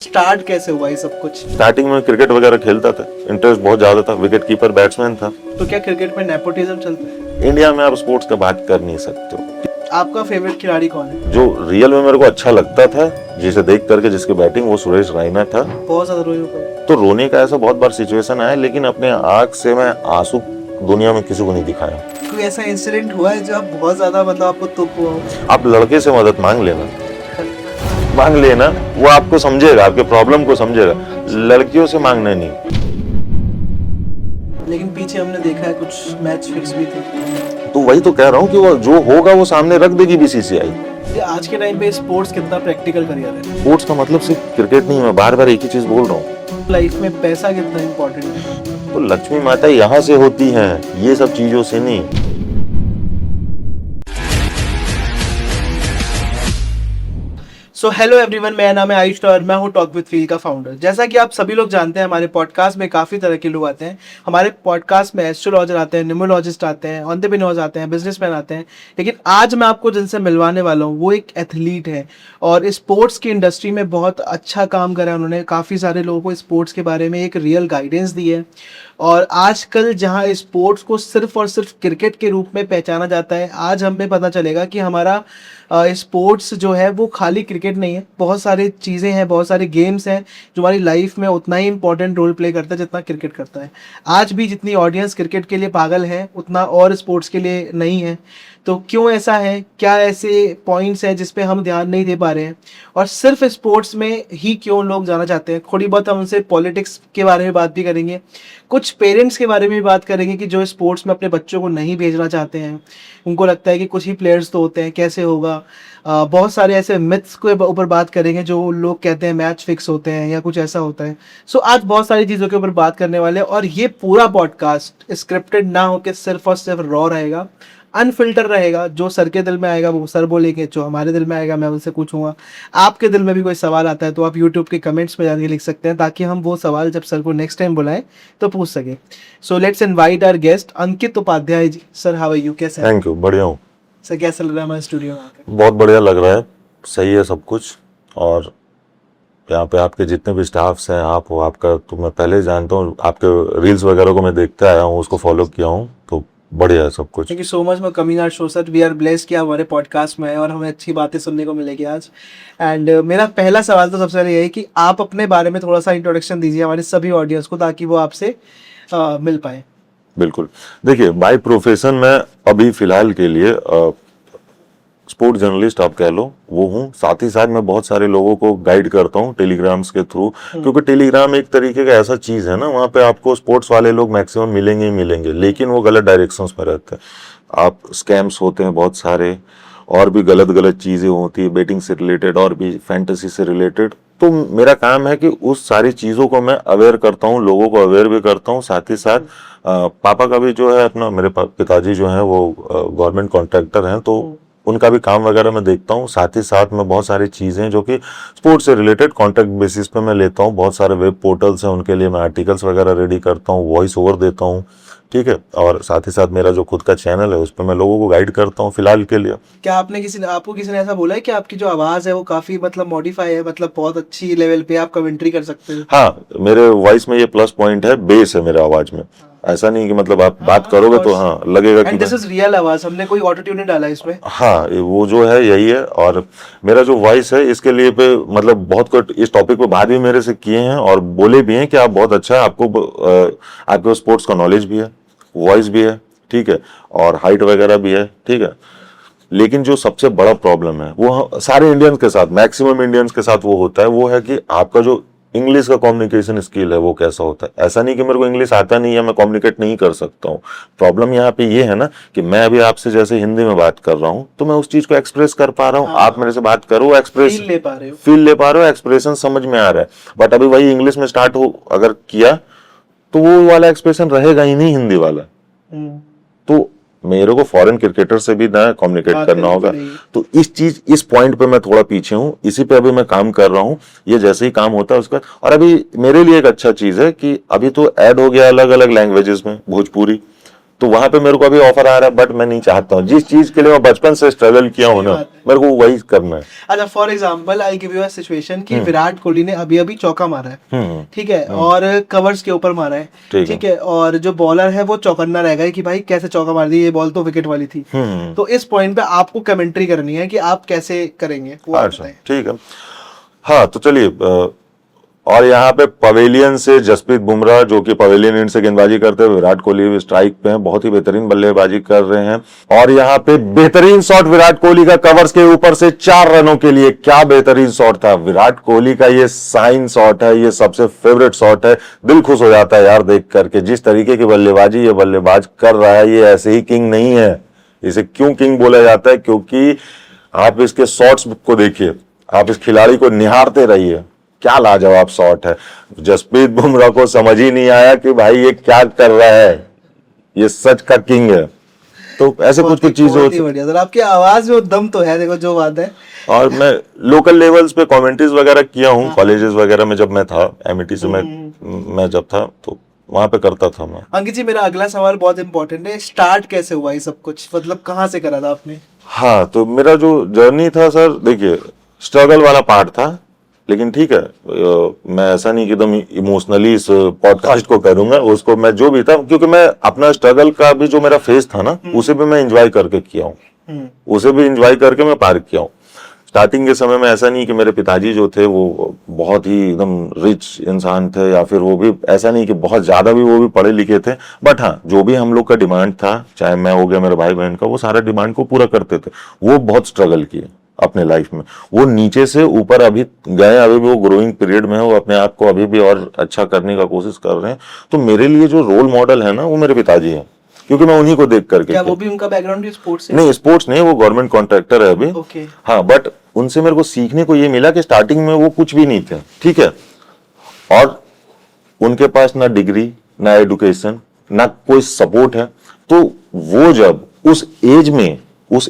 Start कैसे हुआ ये सब कुछ? स्टार्टिंग में क्रिकेट वगैरह खेलता था, इंटरेस्ट बहुत ज्यादा था, विकेट कीपर बैट्समैन था। तो क्या क्रिकेट में नेपोटिज्म चलता है? इंडिया में आप स्पोर्ट्स का बात कर नहीं सकते हो। आपका फेवरेट खिलाड़ी कौन है? जो रियल में मेरे को अच्छा लगता था, जिसे देख करके जिसकी बैटिंग, वो सुरेश रैना था। बहुत ज्यादा रोए हो? तो रोने का ऐसा बहुत बार सिचुएशन आया, लेकिन अपने आंख से मैं आंसू दुनिया में किसी को नहीं दिखाया। कोई ऐसा इंसिडेंट हुआ है जो आप बहुत ज्यादा मतलब आपको तुक हुआ हो? आप लड़के से मदद मांग लेना, वो आपको समझेगा, आपके प्रॉब्लम को समझेगा। लड़कियों से मांगना नहीं। लेकिन पीछे हमने देखा है कुछ मैच फिक्स भी थे। तो वही तो कह रहा हूँ कि वो जो होगा वो सामने रख देगी बीसीसीआई। ये आज के टाइम पे स्पोर्ट्स कितना प्रैक्टिकल करियर है? स्पोर्ट्स का मतलब सिर्फ क्रिकेट नहीं है, मैं बार बार एक ही चीज बोल रहा हूँ। लाइफ में पैसा कितना इम्पोर्टेंट है? तो लक्ष्मी माता यहाँ से होती हैं, ये सब चीजों से नहीं। सो हेलो एवरीवन, मेरा नाम है आयुष और मैं हूँ टॉक विद फील का फाउंडर। जैसा कि आप सभी लोग जानते हैं, हमारे पॉडकास्ट में काफ़ी तरह के लोग आते हैं। हमारे पॉडकास्ट में एस्ट्रोलॉजर आते हैं, न्यूमरोलॉजिस्ट आते हैं, एंटरप्रेन्योर्स आते हैं, बिजनेसमैन आते हैं। लेकिन आज मैं आपको जिनसे मिलवाने वाला हूँ वो एक एथलीट है और स्पोर्ट्स की इंडस्ट्री में बहुत अच्छा काम करा है उन्होंने। काफ़ी सारे लोगों को स्पोर्ट्स के बारे में एक रियल गाइडेंस दी है। और आजकल जहाँ स्पोर्ट्स को सिर्फ और सिर्फ क्रिकेट के रूप में पहचाना जाता है, आज हमें पता चलेगा कि हमारा स्पोर्ट्स जो है वो खाली क्रिकेट नहीं है। बहुत सारी चीज़ें हैं, बहुत सारे गेम्स हैं जो हमारी लाइफ में उतना ही इंपॉर्टेंट रोल प्ले करता है जितना क्रिकेट करता है। आज भी जितनी ऑडियंस क्रिकेट के लिए पागल है, उतना और स्पोर्ट्स के लिए नहीं है। तो क्यों ऐसा है? क्या ऐसे पॉइंट्स हैं जिस पे हम ध्यान नहीं दे पा रहे हैं? और सिर्फ स्पोर्ट्स में ही क्यों लोग जाना चाहते हैं? थोड़ी बहुत हम उनसे पॉलिटिक्स के बारे में बात भी करेंगे, कुछ पेरेंट्स के बारे में भी बात करेंगे कि जो स्पोर्ट्स में अपने बच्चों को नहीं भेजना चाहते हैं। उनको लगता है कि कुछ ही प्लेयर्स तो होते हैं, कैसे होगा। बहुत सारे ऐसे मिथ्स के ऊपर बात करेंगे जो लोग कहते हैं मैच फिक्स होते हैं या कुछ ऐसा होता है। सो आज बहुत सारी चीज़ों के ऊपर बात करने वाले हैं और ये पूरा पॉडकास्ट स्क्रिप्टेड ना होकर सिर्फ और सिर्फ रॉ रहेगा, अनफिल्टर रहेगा। जो सर के दिल में आएगा वो सर बोलेंगे, जो हमारे दिल में आएगा मैं उनसे पूछूंगा। आपके दिल में भी कोई सवाल आता है तो आप यूट्यूब के कमेंट्स में जाके लिख सकते हैं, ताकि हम वो सवाल जब सर को नेक्स्ट टाइम बुलाएं तो पूछ सके। So let's invite our guest Ankit Upadhyay ji. Sir how are you? कैसे हैं? थैंक यू, बढ़िया हूँ। सर कैसा लग रहा है हमारे स्टूडियो में आकर? बहुत बढ़िया लग रहा है, सही है सब कुछ। और यहाँ पे आपके जितने भी स्टाफ्स हैं, आप हो, आपका तो मैं पहले जानता हूँ, आपके रील्स वगैरह को मैं देखते आया हूँ, उसको फॉलो किया हूँ, तो बढ़िया है सब कुछ। Thank you so much for coming our show sir. We are blessed कि आप हमारे पॉडकास्ट में आए और हमें अच्छी बातें सुनने को मिलेगी आज। एंड मेरा पहला सवाल तो सबसे पहले यही कि आप अपने बारे में थोड़ा सा इंट्रोडक्शन दीजिए हमारे सभी ऑडियंस को, ताकि वो आपसे मिल पाए। बिल्कुल। देखिए, बाय प्रोफेशन मैं अभी फिलहाल के लिए स्पोर्ट्स जर्नलिस्ट आप कह लो, वो हूँ। साथ ही साथ मैं बहुत सारे लोगों को गाइड करता हूँ टेलीग्राम्स के थ्रू, क्योंकि टेलीग्राम एक तरीके का ऐसा चीज है ना, वहाँ पे आपको स्पोर्ट्स वाले लोग मैक्सिमम मिलेंगे ही मिलेंगे, लेकिन वो गलत डायरेक्शंस में रहते हैं। आप स्कैम्स होते हैं बहुत सारे, और भी गलत गलत चीजें होती है, बेटिंग से रिलेटेड और भी फैंटेसी से रिलेटेड। तो मेरा काम है कि उस सारी चीजों को मैं अवेयर करता हूँ, लोगों को अवेयर भी करता हूँ। साथ ही साथ पापा का भी जो है अपना, मेरे पिताजी जो है वो गवर्नमेंट कॉन्ट्रैक्टर हैं, तो उनका भी काम वगैरह मैं देखता हूँ। साथ ही साथ मैं बहुत सारी चीज़ें जो कि स्पोर्ट्स से रिलेटेड कॉन्ट्रैक्ट बेसिस पे मैं लेता हूँ। बहुत सारे वेब पोर्टल्स हैं, उनके लिए मैं आर्टिकल्स वगैरह रेडी करता हूँ, वॉइस ओवर देता हूँ, ठीक है। और साथ ही साथ मेरा जो खुद का चैनल है उस पर मैं लोगों को गाइड करता हूँ फिलहाल के लिए। क्या आपको किसी ने ऐसा बोला है कि आपकी जो आवाज़ है वो काफ़ी मतलब मॉडिफाई है, मतलब बहुत अच्छी लेवल पे आप कमेंट्री कर सकते हो? हाँ, मेरे वॉइस में ये प्लस पॉइंट है, बेस है मेरे आवाज में। ऐसा नहीं कि मतलब आप बात करोगे तो हाँ लगेगा कि दिस इज रियल आवाज, हमने कोई ऑटो ट्यून नहीं डाला इसमें। हाँ, वो जो है यही है। और मेरा जो वॉइस है इसके लिए पे मतलब बहुत कुछ इस टॉपिक पे बात भी मेरे से किए हैं और बोले भी हैं कि आप बहुत अच्छा है, आपको स्पोर्ट्स का नॉलेज भी है, वॉइस भी है, ठीक है, और हाइट वगैरह भी है, ठीक है। लेकिन जो सबसे बड़ा प्रॉब्लम है वो सारे इंडियंस के साथ, मैक्सिमम इंडियंस के साथ वो होता है, वो है कि आपका जो इंग्लिश का कम्युनिकेशन स्किल है वो कैसा होता है। ऐसा नहीं कि मेरे को इंग्लिश आता नहीं है, मैं कम्युनिकेट नहीं कर सकता हूँ। प्रॉब्लम यहाँ पे ये है ना कि मैं अभी आपसे जैसे हिंदी में बात कर रहा हूँ तो मैं उस चीज को एक्सप्रेस कर पा रहा हूँ। आप मेरे से बात करो, एक्सप्रेस फील ले पा रहे हो, एक्सप्रेशन समझ में आ रहा है। बट अभी वही इंग्लिश में स्टार्ट हो अगर किया तो वो वाला एक्सप्रेशन रहेगा ही नहीं, हिंदी वाला। तो मेरे को फॉरेन क्रिकेटर से भी ना कम्युनिकेट करना होगा। तो इस पॉइंट पे मैं थोड़ा पीछे हूँ, इसी पे अभी मैं काम कर रहा हूँ। ये जैसे ही काम होता है उसका, और अभी मेरे लिए एक अच्छा चीज है कि अभी तो ऐड हो गया अलग अलग लैंग्वेजेस में, भोजपुरी, तो वहां पे मेरे को अभी ऑफर आ रहा है, बट मैं नहीं चाहता हूँ। जिस चीज के लिए मैं बचपन से स्ट्रगल किया हूँ ना, बात है। मेरे को वही करना है। अच्छा, for example I give you a situation कि विराट कोहली ने अभी अभी चौका मारा है, हम्म, ठीक है, और कवर्स के ऊपर मारा है, ठीक है। ठीक है, और जो बॉलर है वो चौकन्ना रह गया कि भाई कैसे चौका मार दी, ये बॉल तो विकेट वाली थी। तो इस पॉइंट पे आपको कमेंट्री करनी है कि आप कैसे करेंगे, वो आप अच्छा, बताएं। ठीक है। हाँ, तो चलिए, और यहाँ पे पवेलियन से जसप्रीत बुमराह, जो कि पवेलियन एंड से गेंदबाजी करते हैं, विराट कोहली भी स्ट्राइक पे हैं, बहुत ही बेहतरीन बल्लेबाजी कर रहे हैं। और यहाँ पे बेहतरीन शॉट विराट कोहली का कवर्स के ऊपर से 4 रनों के लिए, क्या बेहतरीन शॉट था विराट कोहली का। ये साइन शॉट है, ये सबसे फेवरेट शॉट है। दिल खुश हो जाता है यार देख करके, जिस तरीके की बल्लेबाजी ये बल्लेबाज कर रहा है। ये ऐसे ही किंग नहीं है। इसे क्यों किंग बोला जाता है? क्योंकि आप इसके शॉट्स को देखिए, आप इस खिलाड़ी को निहारते रहिए, क्या लाजवाब शॉट है। जसप्रीत बुमराह को समझ ही नहीं आया कि भाई ये क्या कर रहा है, ये सच का किंग है। तो ऐसे कुछ कुछ चीजें बहुत ही बढ़िया सर, आपकी आवाज में वो दम तो है, देखो जो बात है। और मैं लोकल लेवल्स पे कमेंट्रीज वगैरह किया हूँ, कॉलेजेस वगैरह में जब मैं था, एमिटी से मैं जब था तो वहां पे करता था मैं। अंकित जी, मेरा अगला सवाल बहुत इंपॉर्टेंट है, स्टार्ट कैसे हुआ ये सब कुछ, मतलब कहाँ से करा था आपने? हाँ, तो मेरा जो जर्नी था सर, देखिए स्ट्रगल वाला पार्ट था, लेकिन ठीक है, मैं ऐसा नहीं कि एकदम इमोशनली इस पॉडकास्ट को करूंगा। उसको मैं जो भी था, क्योंकि मैं अपना स्ट्रगल का भी जो मेरा फेज था ना, उसे भी मैं एंजॉय करके किया हूँ, उसे भी एंजॉय करके मैं पार किया हूँ। स्टार्टिंग के समय में ऐसा नहीं कि मेरे पिताजी जो थे वो बहुत ही एकदम रिच इंसान थे, या फिर वो भी ऐसा नहीं कि बहुत ज्यादा भी वो भी पढ़े लिखे थे। बट हाँ, जो भी हम लोग का डिमांड था, चाहे मैं हो गया मेरे भाई बहन का, वो सारा डिमांड को पूरा करते थे। वो बहुत स्ट्रगल किए अपने लाइफ में, वो नीचे से ऊपर अभी गए, अभी भी वो ग्रोइंग पीरियड में है, वो अपने आप को अभी भी और अच्छा करने का कोशिश कर रहे हैं। तो मेरे लिए जो रोल मॉडल है ना, वो मेरे पिताजी हैं, क्योंकि मैं उन्हीं को देख करके क्या वो भी, उनका बैकग्राउंड भी स्पोर्ट्स से? नहीं, स्पोर्ट्स नहीं, वो गवर्नमेंट कॉन्ट्रैक्टर है अभी। ओके। हाँ, बट उनसे मेरे को सीखने को ये मिला कि स्टार्टिंग में वो कुछ भी नहीं थे, ठीक है, और उनके पास ना डिग्री, ना एजुकेशन, ना कोई सपोर्ट है। तो वो जब उस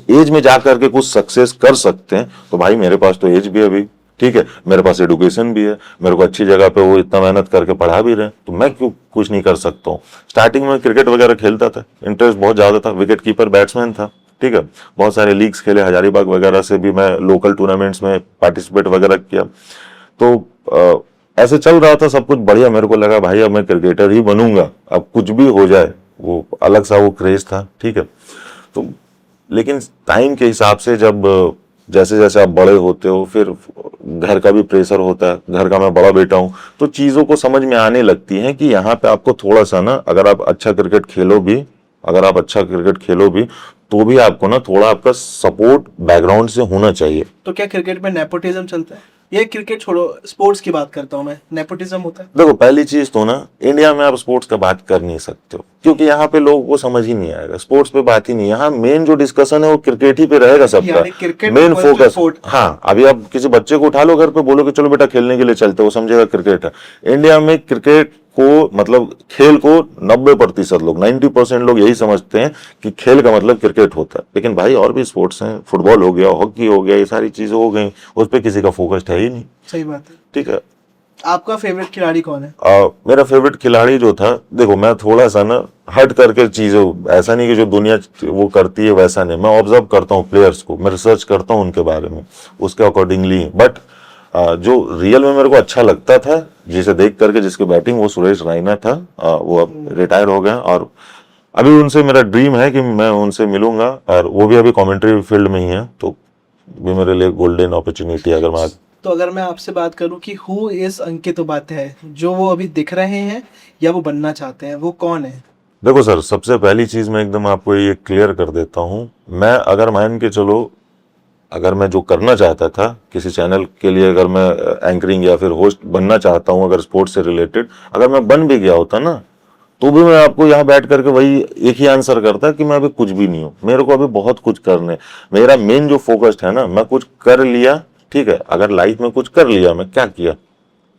एज में जाकर के कुछ सक्सेस कर सकते हैं, तो भाई मेरे पास तो एज भी है अभी, ठीक है, मेरे पास एजुकेशन भी है, मेरे को अच्छी जगह पे वो इतना मेहनत करके पढ़ा भी रहे, तो मैं क्यों कुछ नहीं कर सकता हूँ। स्टार्टिंग में क्रिकेट वगैरह खेलता था, इंटरेस्ट बहुत ज्यादा था, विकेट कीपर बैट्समैन था, ठीक है, बहुत सारे लीग्स खेले, हजारीबाग वगैरह से भी मैं लोकल टूर्नामेंट्स में पार्टिसिपेट वगैरह किया। तो ऐसे चल रहा था सब कुछ बढ़िया। मेरे को लगा भाई अब मैं क्रिकेटर ही बनूंगा, अब कुछ भी हो जाए, वो अलग सा वो क्रेज था, ठीक है। तो लेकिन टाइम के हिसाब से जब जैसे जैसे आप बड़े होते हो, फिर घर का भी प्रेशर होता है, घर का मैं बड़ा बेटा हूं, तो चीजों को समझ में आने लगती है कि यहाँ पे आपको थोड़ा सा ना, अगर आप अच्छा क्रिकेट खेलो भी, तो भी आपको ना थोड़ा आपका सपोर्ट बैकग्राउंड से होना चाहिए। तो क्या क्रिकेट में नेपोटिज्म चलता है? ये क्रिकेट छोड़ो, स्पोर्ट्स की बात करता हूँ मैं, नेपोटिज्म होता है? देखो, पहली चीज तो ना, इंडिया में आप स्पोर्ट्स का बात कर नहीं सकते हो, क्योंकि यहाँ पे लोगों को समझ ही नहीं आएगा, स्पोर्ट्स पे बात ही नहीं। यहाँ मेन जो डिस्कशन है वो क्रिकेट ही पे रहेगा सबका, यानी cricket main equals to focus. sport। हाँ, अभी आप किसी बच्चे को उठा लो घर पे, बोलो कि चलो बेटा खेलने के लिए चलते, वो समझेगा क्रिकेट है। इंडिया में क्रिकेट को, मतलब खेल को 90% लोग, 90% लोग यही समझते हैं कि खेल का मतलब क्रिकेट होता है। लेकिन भाई और भी स्पोर्ट्स हैं, फुटबॉल हो गया, हॉकी हो गया, ये सारी चीजें हो गई, उस पर किसी का फोकस है ही नहीं। सही बात है। ठीक है। आपका फेवरेट खिलाड़ी कौन है? मेरा फेवरेट खिलाड़ी जो था, देखो मैं थोड़ा सा ना हट करके चीजें, ऐसा नहीं कि जो दुनिया वो करती है वैसा नहीं, मैं ऑब्जर्व करता हूँ प्लेयर्स को, मैं रिसर्च करता हूँ उनके बारे में, उसके अकॉर्डिंगली। बट जो रियल में मेरे को अच्छा लगता था, जिसे देख करके, जिसकी बैटिंग, वो सुरेश रैना था। वो अब रिटायर हो गया, और अभी उनसे मेरा ड्रीम है कि मैं उनसे मिलूंगा, और वो भी अभी कमेंट्री फील्ड में ही है, तो भी मेरे लिए गोल्डन अपॉर्चुनिटी अगर मैं। तो अगर मैं आपसे बात करूं कि हु इज अंकित उपाध्याय, जो वो अभी दिख रहे हैं या वो बनना चाहते हैं, वो कौन है? देखो सर, सबसे पहली चीज मैं एकदम आपको ये क्लियर कर देता हूँ, मैं अगर मान के चलो, अगर मैं जो करना चाहता था किसी चैनल के लिए, अगर मैं एंकरिंग या फिर होस्ट बनना चाहता हूँ, अगर स्पोर्ट्स से रिलेटेड अगर मैं बन भी गया होता ना, तो भी मैं आपको यहाँ बैठ करके वही एक ही आंसर करता कि मैं अभी कुछ भी नहीं हूँ, मेरे को अभी बहुत कुछ करने। मेरा मेन जो फोकस्ड है ना, मैं कुछ कर लिया, ठीक है, अगर लाइफ में कुछ कर लिया, मैं क्या किया।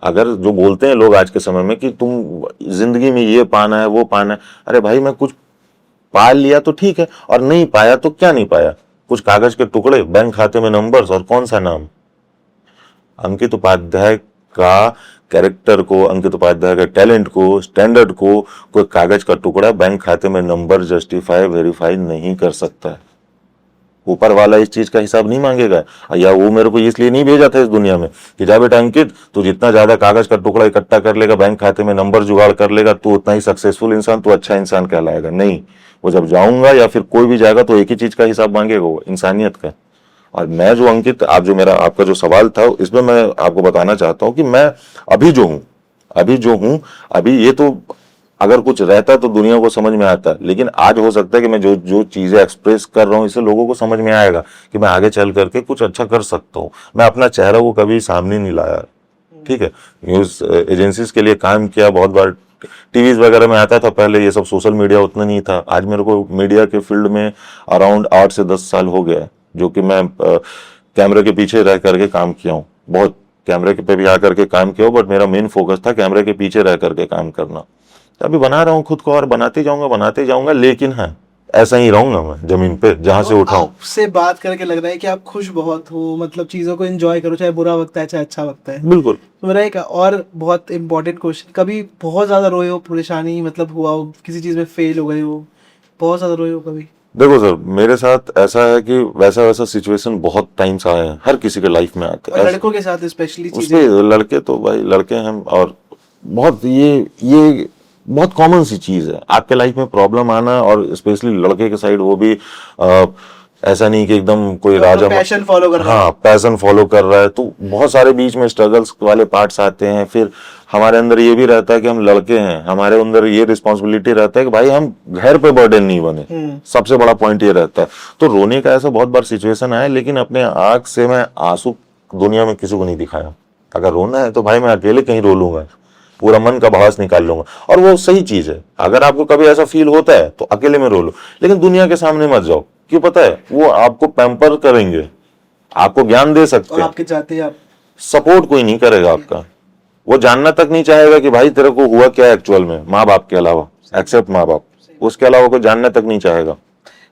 अगर जो बोलते हैं लोग आज के समय में कि तुम जिंदगी में ये पाना है वो पाना है, अरे भाई मैं कुछ पा लिया तो ठीक है, और नहीं पाया तो क्या नहीं पाया, कुछ कागज के टुकड़े, बैंक खाते में नंबर्स, और कौन सा नाम। अंकित उपाध्याय का, कैरेक्टर को, अंकित उपाध्याय के टैलेंट को, स्टैंडर्ड को कोई कागज का टुकड़ा बैंक खाते में नंबर जस्टिफाई वेरीफाई नहीं कर सकता है। ऊपर वाला इस चीज का हिसाब नहीं मांगेगा, या वो मेरे को इसलिए नहीं भेजा था इस दुनिया में कि जा बेटा अंकित, तू जितना ज्यादा कागज का टुकड़ा इकट्ठा कर लेगा, बैंक खाते में नंबर जुगाड़ कर लेगा, तू उतना ही सक्सेसफुल इंसान, तू अच्छा इंसान कहलाएगा। नहीं, वो जब जाऊंगा या फिर कोई भी जाएगा तो एक ही चीज का हिसाब मांगेगा, वो इंसानियत का। और मैं जो अंकित, आप जो मेरा आपका जो सवाल था, इसमें मैं आपको बताना चाहता हूँ कि मैं अभी जो हूँ, अभी ये तो अगर कुछ रहता तो दुनिया को समझ में आता, लेकिन आज हो सकता है कि मैं जो जो चीजें एक्सप्रेस कर रहा हूँ इससे लोगों को समझ में आएगा कि मैं आगे चल करके कुछ अच्छा कर सकता हूँ। मैं अपना चेहरा को कभी सामने नहीं लाया, ठीक है। न्यूज एजेंसीज के लिए काम किया, बहुत बार टीवीज वगैरह में आता था पहले, ये सब सोशल मीडिया उतना नहीं था। आज मेरे को मीडिया के फील्ड में अराउंड 8 से 10 साल हो गया है, जो कि मैं कैमरे के पीछे रह करके काम किया हूँ। बहुत कैमरे पे भी आकर के काम किया हूँ, बट मेरा मेन फोकस था कैमरे के पीछे रह करके काम करना। अभी बना रहा हूँ खुद को और बनाते जाऊंगा, लेकिन हाँ, ऐसा ही रहूंगा मैं जमीन पे जहां से उठाऊं। आपसे बात करके लग रहा है कि आप खुश बहुत हो, मतलब चीज़ों को एंजॉय करो, चाहे बुरा वक्त है चाहे अच्छा वक्त है। बिल्कुल। तो मेरा एक और बहुत इंपॉर्टेंट क्वेश्चन, कभी बहुत ज़्यादा रोए हो, परेशानी मतलब हुआ हो, किसी चीज़ में फेल हो गए हो, बहुत ज़्यादा रोए हो कभी? देखो सर, मेरे साथ ऐसा है कि वैसा वैसा सिचुएशन बहुत टाइम से आए हैं, हर किसी के लाइफ में आते और हैं। लड़कों के साथ स्पेशली उसके चीज़ें। लड़के तो भाई लड़के हैं, और बहुत ये बहुत कॉमन सी चीज है आपके लाइफ में प्रॉब्लम आना, और स्पेशली लड़के के साइड वो भी ऐसा नहीं कि एकदम कोई राजा पैशन फॉलो कर रहा है। हाँ, पैशन फॉलो कर रहा है, तो बहुत सारे बीच में स्ट्रगल्स वाले पार्ट्स आते हैं। फिर हमारे अंदर ये भी रहता है कि हम लड़के हैं, हमारे अंदर ये रिस्पॉन्सिबिलिटी रहता है कि भाई हम घर पे बर्डन नहीं बने। सबसे बड़ा पॉइंट ये रहता है। तो रोने का ऐसा बहुत बार सिचुएशन आया, लेकिन अपने आंख से मैं आंसू दुनिया में किसी को नहीं दिखाया। अगर रोना है तो भाई मैं अकेले कहीं रो लूंगा, पूरा मन का भास निकाल लूंगा, और वो सही चीज है। अगर आपको कभी ऐसा फील होता है तो अकेले में रो लो, लेकिन दुनिया के सामने मत जाओ। क्यों पता है, वो आपको पैम्पर करेंगे, आपको ज्ञान दे सकते और हैं, आपके चाहते हैं आप। सपोर्ट कोई नहीं करेगा आपका। वो जानना तक नहीं चाहेगा कि भाई तेरे को हुआ क्या एक्चुअल में, माँ बाप के अलावा, एक्सेप्ट माँ बाप, उसके अलावा कोई जानना तक नहीं चाहेगा।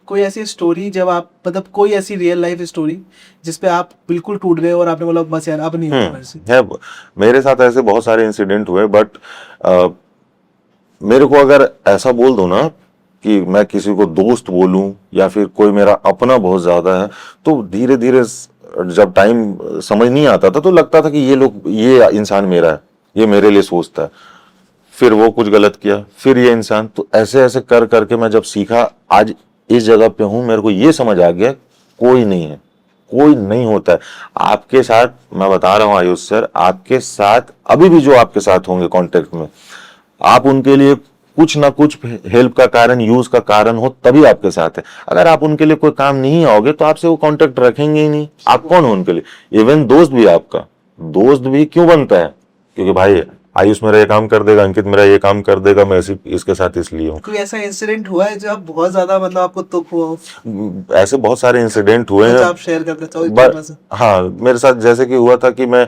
कोई ऐसी स्टोरी जब आप, मतलब कोई ऐसी रियल लाइफ स्टोरी जिसपे आप बिल्कुल टूट गए और आपने बोला बस यार अब नहीं होगा मेरे से? है, मेरे साथ ऐसे बहुत सारे इंसिडेंट हुए, बट मेरे को अगर ऐसा बोल दो ना कि मैं किसी को दोस्त बोलूं या फिर कोई मेरा अपना बहुत ज्यादा है, तो धीरे धीरे जब टाइम समझ नहीं आता था तो लगता था कि ये इंसान मेरा है, ये मेरे लिए सोचता है। फिर वो कुछ गलत किया, फिर ये इंसान, तो ऐसे ऐसे कर करके मैं जब सीखा, आज इस जगह पे हूं, मेरे को ये समझ आ गया कोई नहीं है, कोई नहीं होता है आपके साथ। मैं बता रहा हूं आयुष सर, आपके साथ अभी भी जो आपके साथ होंगे कांटेक्ट में, आप उनके लिए कुछ ना कुछ हेल्प का कारण, यूज का कारण हो, तभी आपके साथ है। अगर आप उनके लिए कोई काम नहीं आओगे तो आपसे वो कांटेक्ट रखेंगे ही नहीं। आप कौन हो उनके लिए? इवन दोस्त भी, आपका दोस्त भी क्यों बनता है? क्योंकि भाई आयुष मेरा ये काम कर देगा, अंकित मेरा ये काम कर देगा, मैं इसके साथ इसलिए हूँ। कोई ऐसा इंसिडेंट हुआ है जो आप बहुत ज्यादा, मतलब आपको दुख हुआ हो? ऐसे बहुत सारे इंसिडेंट हुए हैं। आप शेयर करते चाहो? हाँ, मेरे साथ जैसे कि हुआ था कि मैं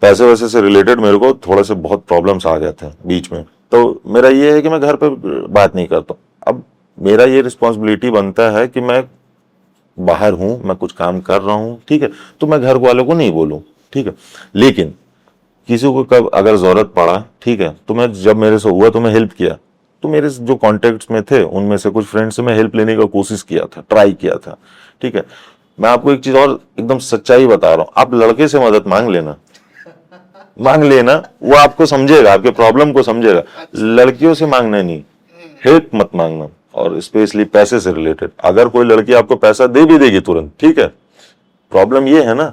पैसे वैसे से रिलेटेड मेरे को थोड़ा से बहुत प्रॉब्लम्स आ जाते हैं बीच में, तो मेरा ये है कि मैं घर पे बात नहीं करता। अब मेरा ये रिस्पॉन्सिबिलिटी बनता है कि मैं बाहर हूं, मैं कुछ काम कर रहा हूं, ठीक है, तो मैं घर वालों को नहीं बोलूं, ठीक है। लेकिन किसी को कब अगर जरूरत पड़ा, ठीक है, तो मैं, जब मेरे से हुआ तो मैं हेल्प किया। तो मेरे जो कॉन्टेक्ट्स में थे उनमें से कुछ फ्रेंड से मैं हेल्प लेने का कोशिश किया था, ट्राई किया था, ठीक है। मैं आपको एक चीज और एकदम सच्चाई बता रहा हूं, आप लड़के से मदद मांग लेना, वो आपको समझेगा, आपके प्रॉब्लम को समझेगा। लड़कियों से मांगना नहीं, हेल्प मत मांगना, और स्पेशली पैसे से रिलेटेड। अगर कोई लड़की आपको पैसा दे भी देगी तुरंत, ठीक है, प्रॉब्लम ये है ना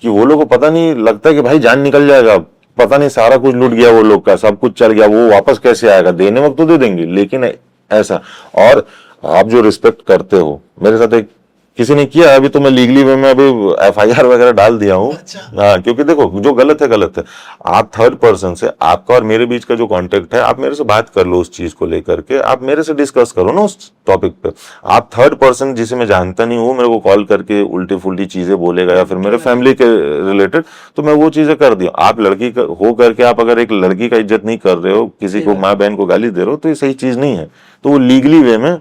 कि वो लोग को पता नहीं लगता कि भाई जान निकल जाएगा, पता नहीं सारा कुछ लूट गया वो लोग का, सब कुछ चल गया, वो वापस कैसे आएगा? देने वक्त तो दे देंगे, लेकिन ऐसा। और आप जो रिस्पेक्ट करते हो, मेरे साथ एक किसी ने किया, अभी तो मैं लीगली वे में अभी FIR वगैरह डाल दिया हूँ। हाँ, क्योंकि देखो जो गलत है गलत है। आप थर्ड पर्सन से, आपका और मेरे बीच का जो कांटेक्ट है, आप मेरे से बात कर लो उस चीज को लेकर के, आप मेरे से डिस्कस करो ना उस टॉपिक पे। आप थर्ड पर्सन जिसे मैं जानता नहीं हूँ, मेरे को कॉल करके उल्टी फुल्टी चीजें बोलेगा या फिर मेरे फैमिली के रिलेटेड, तो मैं वो चीजें कर दी। आप लड़की हो करके आप अगर एक लड़की का इज्जत नहीं कर रहे हो, किसी को माँ बहन को गाली दे रहे हो, तो ये सही चीज नहीं है। तो वो लीगली वे में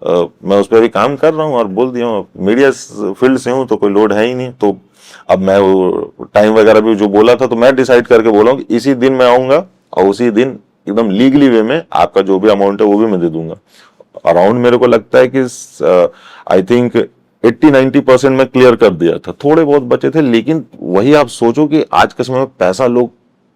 मैं उस पर भी काम कर रहा हूँ और बोल दिया हूँ, मीडिया फील्ड से हूँ तो कोई लोड है ही नहीं। तो अब मैं वो टाइम वगैरह भी जो बोला था तो मैं डिसाइड करके बोला हूँ कि इसी दिन मैं आऊंगा और उसी दिन एकदम लीगली वे में आपका जो भी अमाउंट है वो भी मैं दे दूंगा। अराउंड मेरे को लगता है कि आई थिंक 80-90% में क्लियर कर दिया था, थोड़े बहुत बचे थे। लेकिन वही आप सोचो कि आज के समय में पैसा लोग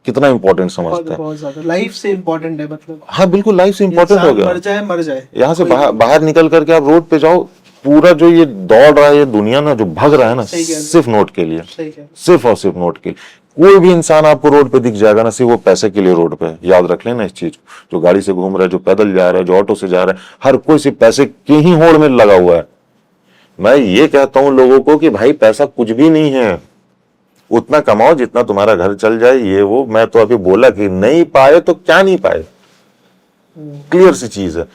कितना इंपॉर्टेंट समझते हैं। बहुत ज्यादा लाइफ से इम्पोर्टेंट है, मतलब हाँ बिल्कुल, लाइफ से इंपॉर्टेंट हो इंसान गया। मर जाए यहाँ से कोई बाहर बाहर निकल करके आप रोड पे जाओ, पूरा जो ये दौड़ रहा है ये दुनिया ना, जो भग रहा है ना, सही कह रहे हो। सिर्फ नोट के लिए, सही कह सिर्फ और सिर्फ नोट के लिए। कोई भी इंसान आपको रोड पे दिख जाएगा ना, सिर्फ वो पैसे के लिए रोड पे है। याद रख लेना इस चीज को। जो गाड़ी से घूम रहा है, जो पैदल जा रहा है, जो ऑटो से जा रहा है, हर कोई सिर्फ पैसे की ही होड़ में लगा हुआ है। मैं ये कहता हूं लोगों को कि भाई पैसा कुछ भी नहीं है, उतना कमाओ जितना तुम्हारा घर चल जाए। ये वो मैं तो अभी बोला कि नहीं पाए तो क्या नहीं पाए, क्लियर सी चीज है।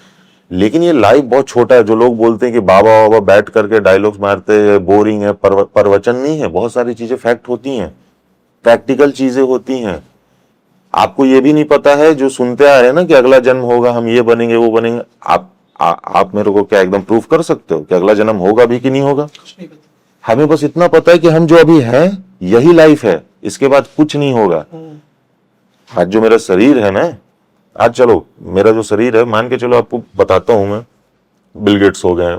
लेकिन ये लाइफ बहुत छोटा है। जो लोग बोलते हैं कि बाबा बाबा बैठ करके डायलॉग्स मारते हैं, बोरिंग है, प्रवचन नहीं है। बहुत सारी चीजें फैक्ट होती हैं, प्रैक्टिकल चीजें होती हैं। आपको ये भी नहीं पता है, जो सुनते आ रहे हैं ना कि अगला जन्म होगा, हम ये बनेंगे वो बनेंगे। आप मेरे को क्या एकदम प्रूफ कर सकते हो कि अगला जन्म होगा भी कि नहीं होगा? कुछ नहीं पता। हमें बस इतना पता है कि हम जो अभी हैं यही लाइफ है, इसके बाद कुछ नहीं होगा। आज जो मेरा शरीर है ना, आज चलो मेरा जो शरीर है, मान के चलो आपको बताता हूं मैं, बिल गेट्स हो गए,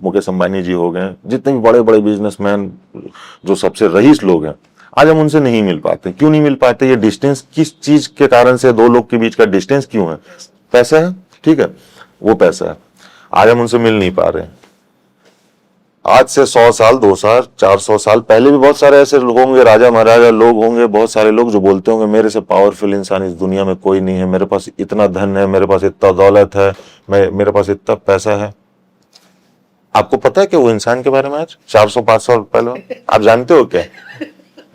मुकेश अंबानी जी हो गए, जितने भी बड़े बड़े बिजनेसमैन, जो सबसे रईस लोग हैं, आज हम उनसे नहीं मिल पाते। क्यों नहीं मिल पाते? ये डिस्टेंस किस चीज के कारण से, दो लोग के बीच का डिस्टेंस क्यों है? पैसा है, ठीक है, वो पैसा है। आज हम उनसे मिल नहीं पा रहे हैं। आज से 100 साल, 200, 400 साल पहले भी बहुत सारे ऐसे लोग होंगे, राजा महाराजा लोग होंगे, बहुत सारे लोग जो बोलते होंगे मेरे से पावरफुल इंसान इस दुनिया में कोई नहीं है, मेरे पास इतना धन है, मेरे पास इतना दौलत है, मेरे पास इतना पैसा है। आपको पता है कि वो इंसान के बारे में आज 400-500 पहले आप जानते हो क्या?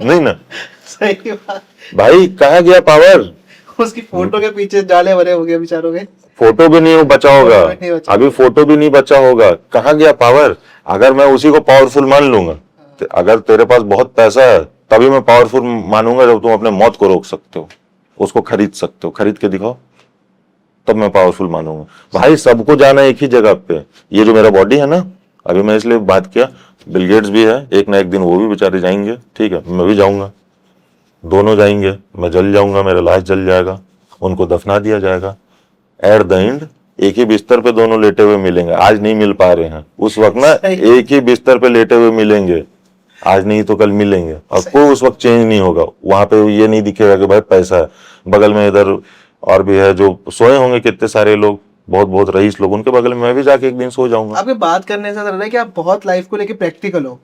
नहीं ना। सही बात। भाई कहाँ गया पावर? उसकी फोटो के पीछे जाले भरे हो गए बेचारों के। फोटो भी नहीं बचा होगा, फोटो नहीं बचा। अभी फोटो भी नहीं बचा होगा। कहाँ गया पावर? अगर मैं उसी को पावरफुल मान लूंगा, तो अगर तेरे पास बहुत पैसा है तभी मैं पावरफुल मानूंगा जब तुम अपने मौत को रोक सकते हो, उसको खरीद सकते हो, खरीद के दिखाओ, तब मैं पावरफुल मानूंगा। भाई सबको जाना एक ही जगह पे। ये जो मेरा बॉडी है ना, अभी मैं इसलिए बात किया, बिल गेट्स भी है, एक ना एक दिन वो भी बेचारे जाएंगे, ठीक है, मैं भी जाऊंगा, दोनों जाएंगे, मैं जल जाऊंगा, मेरा लाश जल जाएगा, उनको दफना दिया जाएगा। एट द एंड एक ही बिस्तर पे दोनों लेटे हुए मिलेंगे। आज नहीं मिल पा रहे हैं, उस वक्त ना एक ही बिस्तर पे लेटे हुए मिलेंगे, आज नहीं तो कल मिलेंगे। और कोई उस वक्त चेंज नहीं होगा। वहां पे ये नहीं दिखेगा कि भाई पैसा है, बगल में इधर और भी है जो सोए होंगे कितने सारे लोग, बहुत बहुत रईस लोग, उनके बगल में मैं भी जाके एक दिन सो जाऊंगा। आपके बात करने से लग रहा है कि आप बहुत लाइफ को लेके प्रैक्टिकल हो,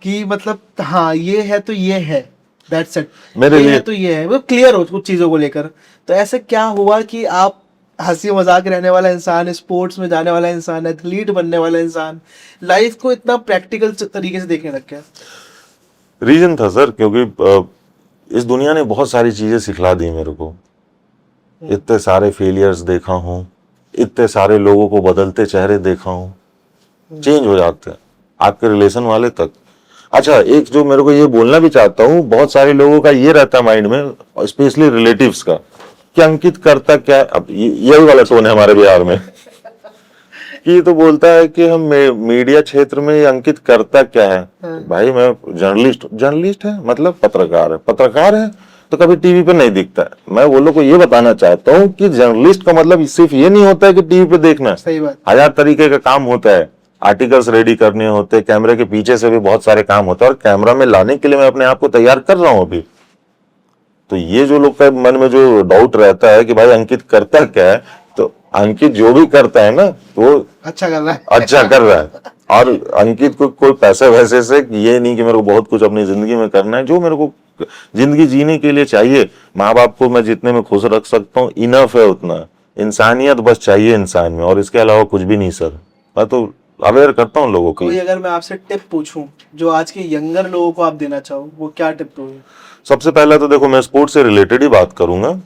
कि मतलब हाँ ये है तो ये है, दैट्स इट, मेरे ये लिए है तो ये है, वो क्लियर हो कुछ चीजों को लेकर। तो ऐसा क्या हुआ कि आप हंसी मजाक रहने वाला इंसान, स्पोर्ट्स में जाने वाला इंसान, एथलीट बनने वाला इंसान, लाइफ को इतना प्रैक्टिकल तरीके से देखने लग गया? रीजन था सर, क्योंकि इस दुनिया ने बहुत सारी चीजें सिखला दी मेरे को। इतने सारे फेलियर्स देखा हूँ, इतने सारे लोगों को बदलते चेहरे देखा हूँ, चेंज हो जाते हैं आपके रिलेशन वाले तक। अच्छा, एक जो मेरे को ये बोलना भी चाहता हूँ, बहुत सारे लोगों का ये रहता है माइंड में, स्पेशली रिलेटिव्स का, कि अंकित करता क्या है। अब यही वाला टोन है हमारे बिहार में कि ये तो बोलता है कि हम मीडिया क्षेत्र में ये अंकित करता क्या है। भाई मैं जर्नलिस्ट है, मतलब पत्रकार है तो कभी टीवी पे नहीं दिखता है। मैं वो लोग को ये बताना चाहता हूँ कि जर्नलिस्ट का मतलब सिर्फ ये नहीं होता है कि टीवी पे देखना। सही बात। 1000 तरीके का काम होता है, आर्टिकल्स रेडी करने होते हैं, कैमरे के पीछे से भी बहुत सारे काम होता है, और कैमरा में लाने के लिए मैं अपने आप को तैयार कर रहा हूँ अभी। तो ये जो लोग का मन में जो डाउट रहता है कि भाई अंकित करता क्या है, तो अंकित जो भी करता है ना वो अच्छा कर रहा है, अच्छा कर रहा है। और अंकित को कोई पैसे वैसे से ये नहीं कि मेरे को बहुत कुछ अपनी जिंदगी में करना है। जो मेरे को जिंदगी जीने के लिए चाहिए, माँ बाप को मैं जितने में खुश रख सकता हूँ इनफ है उतना। इंसानियत बस चाहिए इंसान में, और इसके अलावा कुछ भी नहीं सर। मैं तो अवेयर करता हूँ लोगों को। कोई अगर मैं आपसे टिप पूछूं जो आज के यंगर लोगों को आप देना चाहो, वो क्या टिप होगी? सबसे पहला तो देखो, मैं स्पोर्ट्स से रिलेटेड ही बात करूंगा।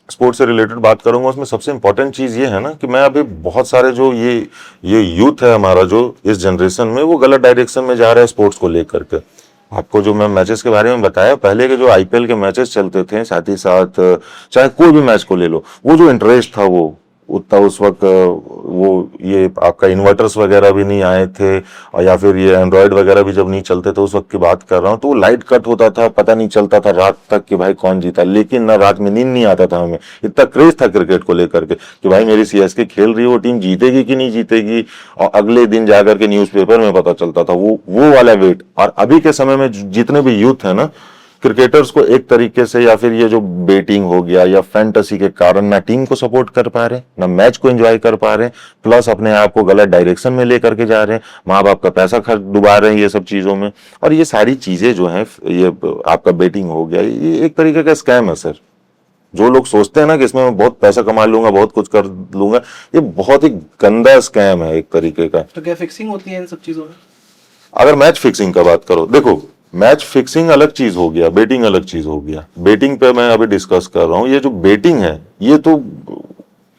स्पोर्ट्स से रिलेटेड बात करूंगा, उसमें सबसे इंपॉर्टेंट चीज ये है ना कि मैं अभी बहुत सारे जो ये यूथ है हमारा, जो इस जनरेशन में वो गलत डायरेक्शन में जा रहा है स्पोर्ट्स को लेकर के। आपको जो मैं मैचेस के बारे में बताया, पहले के जो आईपीएल के मैचेस चलते थे, साथ ही साथ चाहे कोई भी मैच को ले लो, वो जो इंटरेस्ट था वो उतना उस वक्त वो ये आपका इन्वर्टर्स वगैरह भी नहीं आए थे, और या फिर ये एंड्रॉयड वगैरह भी जब नहीं चलते थे उस वक्त की बात कर रहा हूँ, तो वो लाइट कट होता था, पता नहीं चलता था रात तक कि भाई कौन जीता, लेकिन ना रात में नींद नहीं आता था हमें, इतना क्रेज था क्रिकेट को लेकर के कि भाई मेरी सीएसके खेल रही है, वो टीम जीतेगी कि नहीं जीतेगी, और अगले दिन जाकर के न्यूज़पेपर में पता चलता था, वो वाला वेट। और अभी के समय में जितने भी यूथ है ना, क्रिकेटर्स को एक तरीके से, या फिर ये जो बेटिंग हो गया या फैंटेसी के कारण, ना टीम को सपोर्ट कर पा रहे, ना मैच को एंजॉय कर पा रहे, प्लस अपने आप को गलत डायरेक्शन में लेकर के जा रहे हैं, माँ बाप का पैसा खर्च डुबा रहे हैं ये सब चीजों में। और ये सारी चीजें जो है, ये आपका बेटिंग हो गया, ये एक तरीके का स्कैम है सर। जो लोग सोचते हैं ना कि इसमें मैं बहुत पैसा कमा लूंगा, बहुत कुछ कर लूंगा, ये बहुत ही गंदा स्कैम है एक तरीके का। तो क्या फिक्सिंग होती है इन सब चीजों में? अगर मैच फिक्सिंग का बात करो, देखो मैच फिक्सिंग अलग चीज हो गया, बेटिंग अलग चीज हो गया। बेटिंग पे मैं अभी डिस्कस कर रहा हूँ, ये जो बेटिंग है ये तो,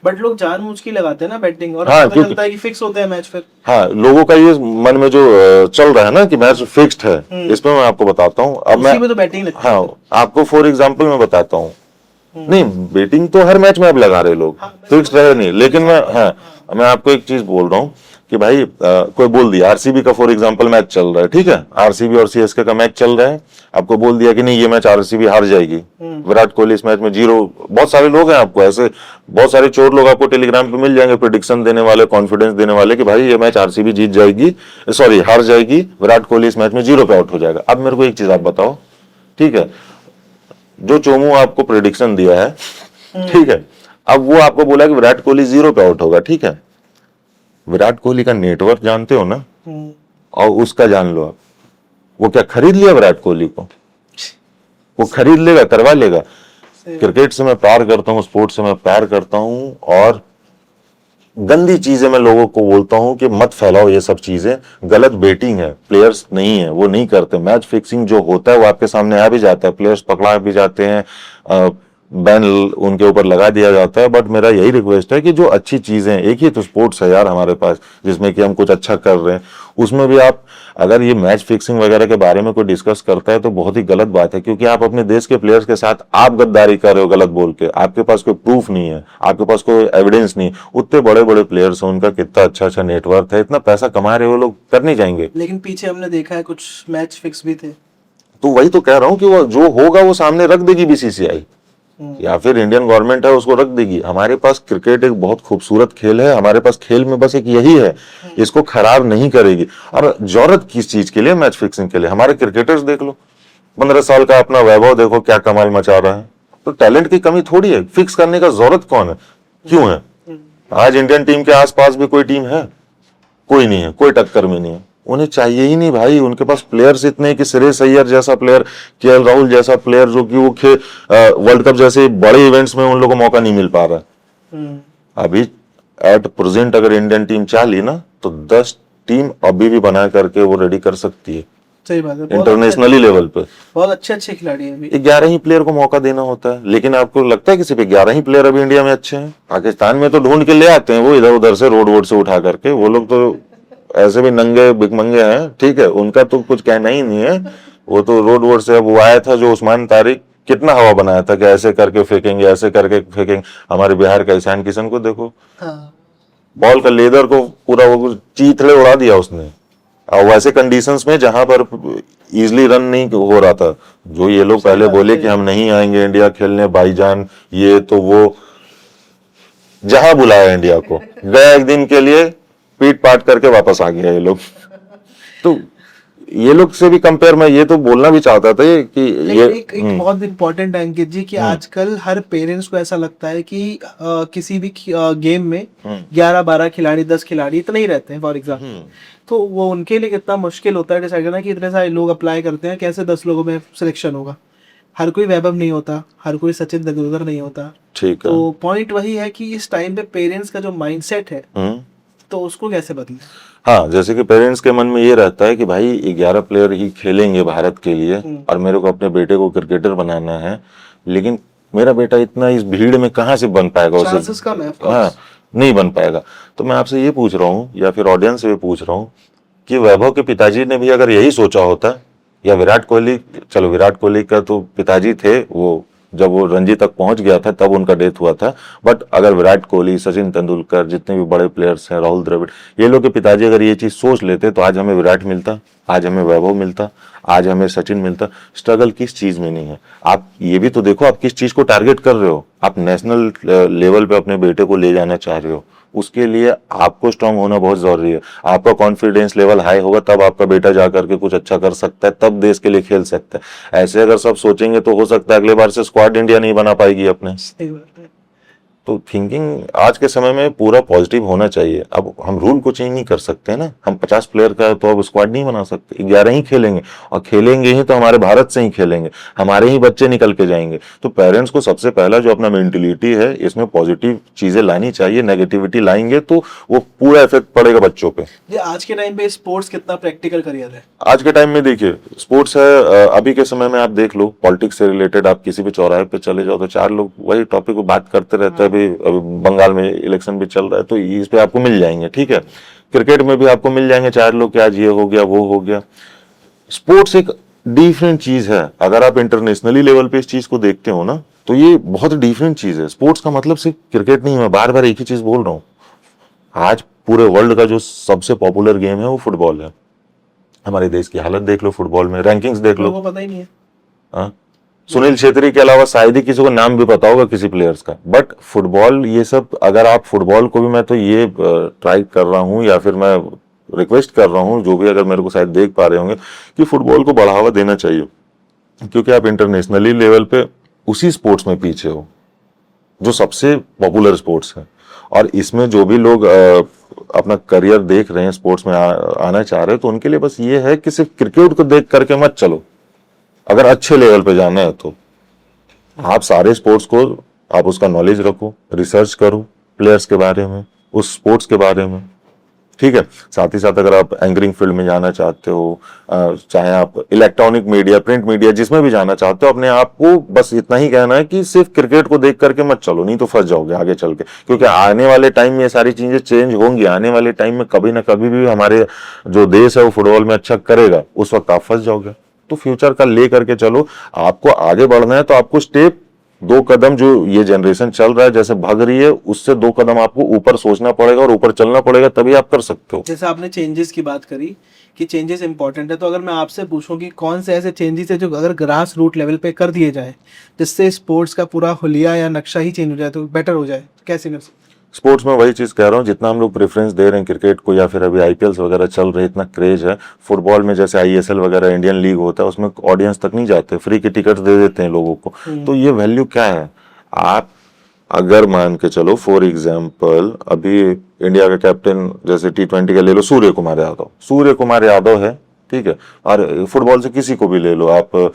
बट लोग जानबूझ के लगाते हैं ना बैटिंग, और हाँ, पता चलता है कि फिक्स होते हैं मैच फिर। हाँ, लोगों का ये मन में जो चल रहा है ना कि मैच फिक्स्ड है, इसमें मैं आपको बताता हूँ। अब उसी में तो बैटिंग लगती है। हाँ, आपको फॉर एग्जांपल मैं बताता हूँ। नहीं, बेटिंग तो हर मैच में अब लगा रहे लोग, फिक्स्ड रहे नहीं, लेकिन मैं आपको एक चीज बोल रहा हूँ कि भाई कोई बोल दिया आरसीबी का फॉर एग्जांपल मैच चल रहा है, ठीक है, आरसीबी और सीएसके का मैच चल रहा है, आपको बोल दिया कि नहीं ये मैच आरसीबी हार जाएगी, विराट कोहली इस मैच में 0, बहुत सारे लोग हैं, आपको ऐसे बहुत सारे चोर लोग आपको टेलीग्राम पे मिल जाएंगे, प्रेडिक्शन देने वाले, कॉन्फिडेंस देने वाले कि भाई ये मैच आरसीबी जीत जाएगी, सॉरी हार जाएगी, विराट कोहली इस मैच में 0 पे आउट हो जाएगा। अब मेरे को एक चीज आप बताओ, ठीक है, जो चोमू आपको प्रेडिक्शन दिया है, ठीक है, अब वो आपको बोला कि विराट कोहली 0 पे आउट होगा, ठीक है, विराट कोहली का नेटवर्क जानते हो ना, और उसका जान लो आप, वो क्या खरीद लिया विराट कोहली को? वो खरीद लेगा, करवा लेगा। क्रिकेट से मैं प्यार करता हूँ, स्पोर्ट्स से मैं प्यार करता हूँ, और गंदी चीजें मैं लोगों को बोलता हूँ कि मत फैलाओ ये सब चीजें, गलत बेटिंग है, प्लेयर्स नहीं है, वो नहीं करते। मैच फिक्सिंग जो होता है वो आपके सामने आ भी जाता है, प्लेयर्स पकड़ा भी जाते हैं, बैन उनके ऊपर लगा दिया जाता है। बट मेरा यही रिक्वेस्ट है कि जो अच्छी चीजें, एक ही तो स्पोर्ट्स है यार हमारे पास जिसमें कि हम कुछ अच्छा कर रहे हैं, उसमें भी आप अगर ये मैच फिक्सिंग वगैरह के बारे में कोई डिस्कस करता है तो बहुत ही गलत बात है, क्योंकि आप अपने देश के प्लेयर्स के साथ आप गद्दारी कर रहे हो गलत बोल के, आपके पास कोई प्रूफ नहीं है, आपके पास कोई एविडेंस नहीं। उतने बड़े बड़े प्लेयर्स हैं, उनका कितना अच्छा अच्छा नेटवर्क है, इतना पैसा कमा रहे हो, लोग कर नहीं जाएंगे। लेकिन पीछे हमने देखा है कुछ मैच फिक्स भी थे। तो वही तो कह रहा हूँ कि वो जो होगा वो सामने रख देगी बीसीसीआई, या फिर इंडियन गवर्नमेंट है उसको रख देगी। हमारे पास क्रिकेट एक बहुत खूबसूरत खेल है, हमारे पास खेल में बस एक यही है, इसको खराब नहीं करेगी। और जरूरत किस चीज के लिए? मैच फिक्सिंग के लिए। हमारे क्रिकेटर्स देख लो, 15 साल का अपना वैभव देखो क्या कमाल मचा रहा है। तो टैलेंट की कमी थोड़ी है, फिक्स करने का जरूरत कौन है, क्यों है? आज इंडियन टीम के आसपास भी कोई टीम है? कोई नहीं है, कोई टक्कर में नहीं है। उन्हें चाहिए ही नहीं भाई, उनके पास प्लेयर्स इतने कि श्रेयस अय्यर जैसा प्लेयर, केएल राहुल जैसा प्लेयर, जो कि वो वर्ल्ड कप जैसे बड़े इवेंट्स में उन लोगों को मौका नहीं मिल पा रहा है। अभी एट प्रेजेंट अगर इंडियन टीम चाहे ना तो 10 टीम अभी भी बना करके वो रेडी कर सकती है। सही बात है, इंटरनेशनली लेवल पे बहुत अच्छे अच्छे खिलाड़ी हैं। 11 ही प्लेयर को मौका देना होता है, लेकिन आपको लगता है कि सिर्फ 11 ही प्लेयर अभी इंडिया में अच्छे हैं? पाकिस्तान में तो ढूंढ के ले आते हैं वो इधर उधर से, रोड वोड से उठा करके। वो लोग तो ऐसे भी नंगे भिखमंगे हैं, ठीक है, उनका तो कुछ कहना ही नहीं है। वो तो रोड वोड से, अब वो आया था जो उस्मान तारिक, कितना हवा बनाया था कि ऐसे करके फेंकेंगे, ऐसे करके फेंकेंगे। हमारे बिहार का ईशान किशन को देखो, बॉल का लेदर को पूरा वो चीथड़े उड़ा दिया उसने, और वैसे कंडीशंस में जहां पर इजिली रन नहीं हो रहा था। जो ये लोग पहले बोले कि हम नहीं आएंगे इंडिया खेलने भाईजान, ये तो वो जहां बुलाया इंडिया को, गए एक दिन के लिए, पीट पाट करके वापस आ गया ये लोग। तो ये लोग से भी कंपेयर मैं ये तो बोलना भी चाहता था कि ये एक बहुत इम्पोर्टेंट है अंकित जी कि आजकल हर पेरेंट्स को ऐसा लगता है कि किसी भी गेम में 11-12 खिलाड़ी, 10 खिलाड़ी इतने ही रहते हैं फॉर एग्जाम्पल। तो वो उनके लिए कितना मुश्किल होता है डिसाइड करना कि इतने सारे लोग अप्लाई करते हैं, कैसे 10 लोगों में सिलेक्शन होगा। हर कोई वैभव नहीं होता, हर कोई सचिन तेंदुलकर नहीं होता। ठीक है, तो पॉइंट वही है कि इस टाइम पे पेरेंट्स का जो माइंडसेट है तो उसको कैसे बदले। हाँ, जैसे कि पेरेंट्स के मन में ये रहता है कि भाई 11 प्लेयर ही खेलेंगे भारत के लिए और मेरे को अपने बेटे को क्रिकेटर बनाना है, लेकिन मेरा बेटा इतना इस भीड़ में कहाँ से बन पाएगा, चांसेस कम है, हाँ नहीं बन पाएगा। तो मैं आपसे ये पूछ रहा हूँ, या फिर ऑडियंस से भी पूछ रहा हूँ कि वैभव के पिताजी ने भी अगर यही सोचा होता, या विराट कोहली, चलो विराट कोहली का तो पिताजी थे वो जब वो रणजी तक पहुंच गया था तब उनका डेथ हुआ था। बट अगर विराट कोहली, सचिन तेंदुलकर, जितने भी बड़े प्लेयर्स हैं, राहुल द्रविड़, ये लोग के पिताजी अगर ये चीज सोच लेते तो आज हमें विराट मिलता, आज हमें वैभव मिलता, आज हमें सचिन मिलता। स्ट्रगल किस चीज में नहीं है। आप ये भी तो देखो, आप किस चीज को टारगेट कर रहे हो। आप नेशनल लेवल पे अपने बेटे को ले जाना चाह रहे हो, उसके लिए आपको स्ट्रांग होना बहुत जरूरी है। आपका कॉन्फिडेंस लेवल हाई होगा तब आपका बेटा जाकर के कुछ अच्छा कर सकता है, तब देश के लिए खेल सकता है। ऐसे अगर सब सोचेंगे तो हो सकता है अगले बार से स्क्वाड इंडिया नहीं बना पाएगी अपने। सही बात है। तो थिंकिंग आज के समय में पूरा पॉजिटिव होना चाहिए। अब हम रूल को चेंज नहीं कर सकते ना, हम 50 प्लेयर का तो अब स्क्वाड नहीं बना सकते, 11 ही खेलेंगे, और खेलेंगे ही तो हमारे भारत से ही खेलेंगे, हमारे ही बच्चे निकल के जाएंगे। तो पेरेंट्स को सबसे पहला जो अपना मेंटेलिटी है इसमें पॉजिटिव चीजें लानी चाहिए। नेगेटिविटी लाएंगे तो वो पूरा इफेक्ट पड़ेगा बच्चों पे। जी, आज के टाइम पे स्पोर्ट्स कितना प्रैक्टिकल करियर है? आज के टाइम में देखिए स्पोर्ट्स है, अभी के समय में आप देख लो पॉलिटिक्स से रिलेटेड, आप किसी भी चौराहे पे चले जाओ तो 4 लोग वही टॉपिक को बात करते रहते हैं। अभी बंगाल में इलेक्शन भी चल रहा है तो इस पे आपको मिल जाएंगे, ठीक है। क्रिकेट में भी आपको मिल जाएंगे 4 लोग कि आज ये हो गया वो हो गया। स्पोर्ट्स एक डिफरेंट चीज है। अगर आप इंटरनेशनली लेवल पे इस चीज को देखते हो ना तो ये बहुत डिफरेंट चीज है। स्पोर्ट्स का मतलब सिर्फ क्रिकेट नहीं है। मैं बार बार एक ही चीज बोल रहा हूँ, आज पूरे वर्ल्ड का जो सबसे पॉपुलर गेम है वो फुटबॉल है। हमारे देश की हालत देख लो, फुटबॉल में रैंकिंग्स देख लो, लोगों को पता ही नहीं है। हाँ? सुनील छेत्री के अलावा शायद ही किसी को नाम भी पता होगा किसी प्लेयर्स का। बट फुटबॉल ये सब, अगर आप फुटबॉल को भी, मैं तो ये ट्राई कर रहा हूँ या फिर मैं रिक्वेस्ट कर रहा हूँ, जो भी अगर मेरे को शायद देख पा रहे होंगे, कि फुटबॉल को बढ़ावा देना चाहिए। क्योंकि आप इंटरनेशनली लेवल पे उसी स्पोर्ट्स में पीछे हो जो सबसे पॉपुलर स्पोर्ट्स है। और इसमें जो भी लोग अपना करियर देख रहे हैं, स्पोर्ट्स में आना चाह रहे हैं, तो उनके लिए बस ये है कि सिर्फ क्रिकेट को देख करके मत चलो। अगर अच्छे लेवल पे जाना है तो आप सारे स्पोर्ट्स को, आप उसका नॉलेज रखो, रिसर्च करो प्लेयर्स के बारे में, उस स्पोर्ट्स के बारे में, ठीक है। साथ ही साथ अगर आप एंकरिंग फील्ड में जाना चाहते हो, चाहे आप इलेक्ट्रॉनिक मीडिया, प्रिंट मीडिया, जिसमें भी जाना चाहते हो, अपने आप को बस इतना ही कहना है कि सिर्फ क्रिकेट को देख करके मत चलो, नहीं तो फंस जाओगे आगे चल के। क्योंकि आने वाले टाइम में ये सारी चीजें चेंज होंगी। आने वाले टाइम में कभी ना कभी भी हमारे जो देश है वो फुटबॉल में अच्छा करेगा, उस वक्त आप फंस जाओगे। तो फ्यूचर का ले करके चलो। आपको आगे बढ़ना है तो आपको स्टेप 2 कदम, जो ये जनरेशन चल रहा है जैसे भाग रही है, उससे 2 कदम आपको ऊपर सोचना पड़ेगा और ऊपर चलना पड़ेगा, तभी आप कर सकते हो। जैसे आपने चेंजेस की बात करी कि चेंजेस इंपॉर्टेंट है, तो अगर मैं आपसे पूछूं कि कौन से ऐसे चेंजेस है जो अगर ग्रास रूट लेवल पे कर दिए जाए जिससे स्पोर्ट्स का पूरा हुलिया या नक्शा ही चेंज हो जाए, तो बेटर हो जाए, तो कैसे कर सकते? स्पोर्ट्स में वही चीज कह रहा हूँ, जितना हम लोग प्रेफरेंस दे रहे हैं क्रिकेट को, या फिर अभी आईपीएल वगैरह चल रहे, इतना क्रेज है फुटबॉल में, जैसे आईएसएल वगैरह इंडियन लीग होता है, उसमें ऑडियंस तक नहीं जाते, फ्री के टिकट दे देते हैं लोगों को। तो ये वैल्यू क्या है? आप अगर मान के चलो फॉर एग्जाम्पल, अभी इंडिया का कैप्टन जैसे T20 का ले लो, सूर्य कुमार यादव। सूर्य कुमार यादव है, ठीक है। और फुटबॉल से किसी को भी ले लो आप,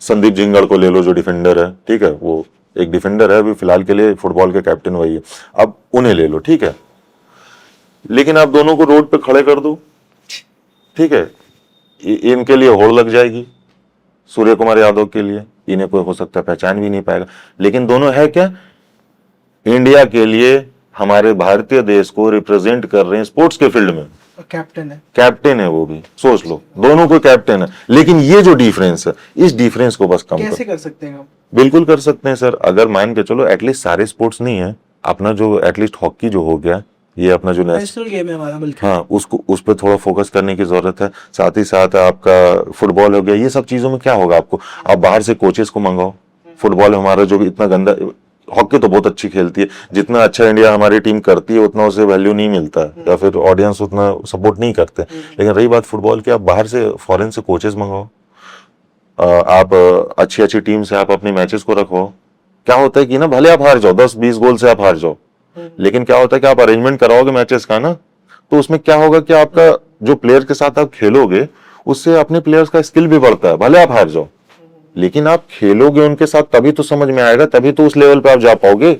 संदीप जिंगड़ को ले लो जो डिफेंडर है, ठीक है, वो एक डिफेंडर है अभी फिलहाल के लिए, फुटबॉल के कैप्टन वही है। अब उन्हें ले लो, ठीक है, लेकिन आप दोनों को रोड पे खड़े कर दो, ठीक है, इनके लिए होड़ लग जाएगी। सूर्य कुमार यादव के लिए इन्हें कोई हो सकता है पहचान भी नहीं पाएगा। लेकिन दोनों है क्या? इंडिया के लिए, हमारे भारतीय देश को रिप्रेजेंट कर रहे हैं स्पोर्ट्स के फील्ड में। कैप्टन है, कैप्टन है वो भी, सोच लो, दोनों को कैप्टन है। लेकिन ये जो डिफरेंस है, इस डिफरेंस को बस कम कैसे कर सकते हैं हम? बिल्कुल कर सकते हैं सर। अगर मान के चलो एटलीस्ट सारे स्पोर्ट्स नहीं है, अपना जो एटलीस्ट हॉकी जो हो गया, ये अपना जो नेशनल गेम है हमारा, बल्कि हाँ, उसको उस पर थोड़ा फोकस करने की जरूरत है। साथ ही साथ आपका फुटबॉल हो गया, ये सब चीजों में क्या होगा आपको, आप बाहर से कोचेस को मंगाओ। फुटबॉल हमारा जो इतना गंदा, हॉकी तो बहुत अच्छी खेलती है, जितना अच्छा इंडिया हमारी टीम करती है उतना उसे वैल्यू नहीं मिलता है, या फिर ऑडियंस उतना सपोर्ट नहीं करते। लेकिन रही बात फुटबॉल की, आप बाहर से फॉरेन से कोचेस मंगाओ, आप अच्छी अच्छी टीम से आप अपनी मैचेस को रखो। क्या होता है कि ना, भले आप हार जाओ, 10-20 गोल से आप हार जाओ, लेकिन क्या होता है कि आप अरेंजमेंट कराओगे मैचेस का ना, तो उसमें क्या होगा कि आपका जो प्लेयर के साथ आप खेलोगे उससे अपने प्लेयर्स का स्किल भी बढ़ता है। भले आप हार जाओ, लेकिन आप खेलोगे उनके साथ तभी तो समझ में आएगा, तभी तो उस लेवल पे आप जा पाओगे।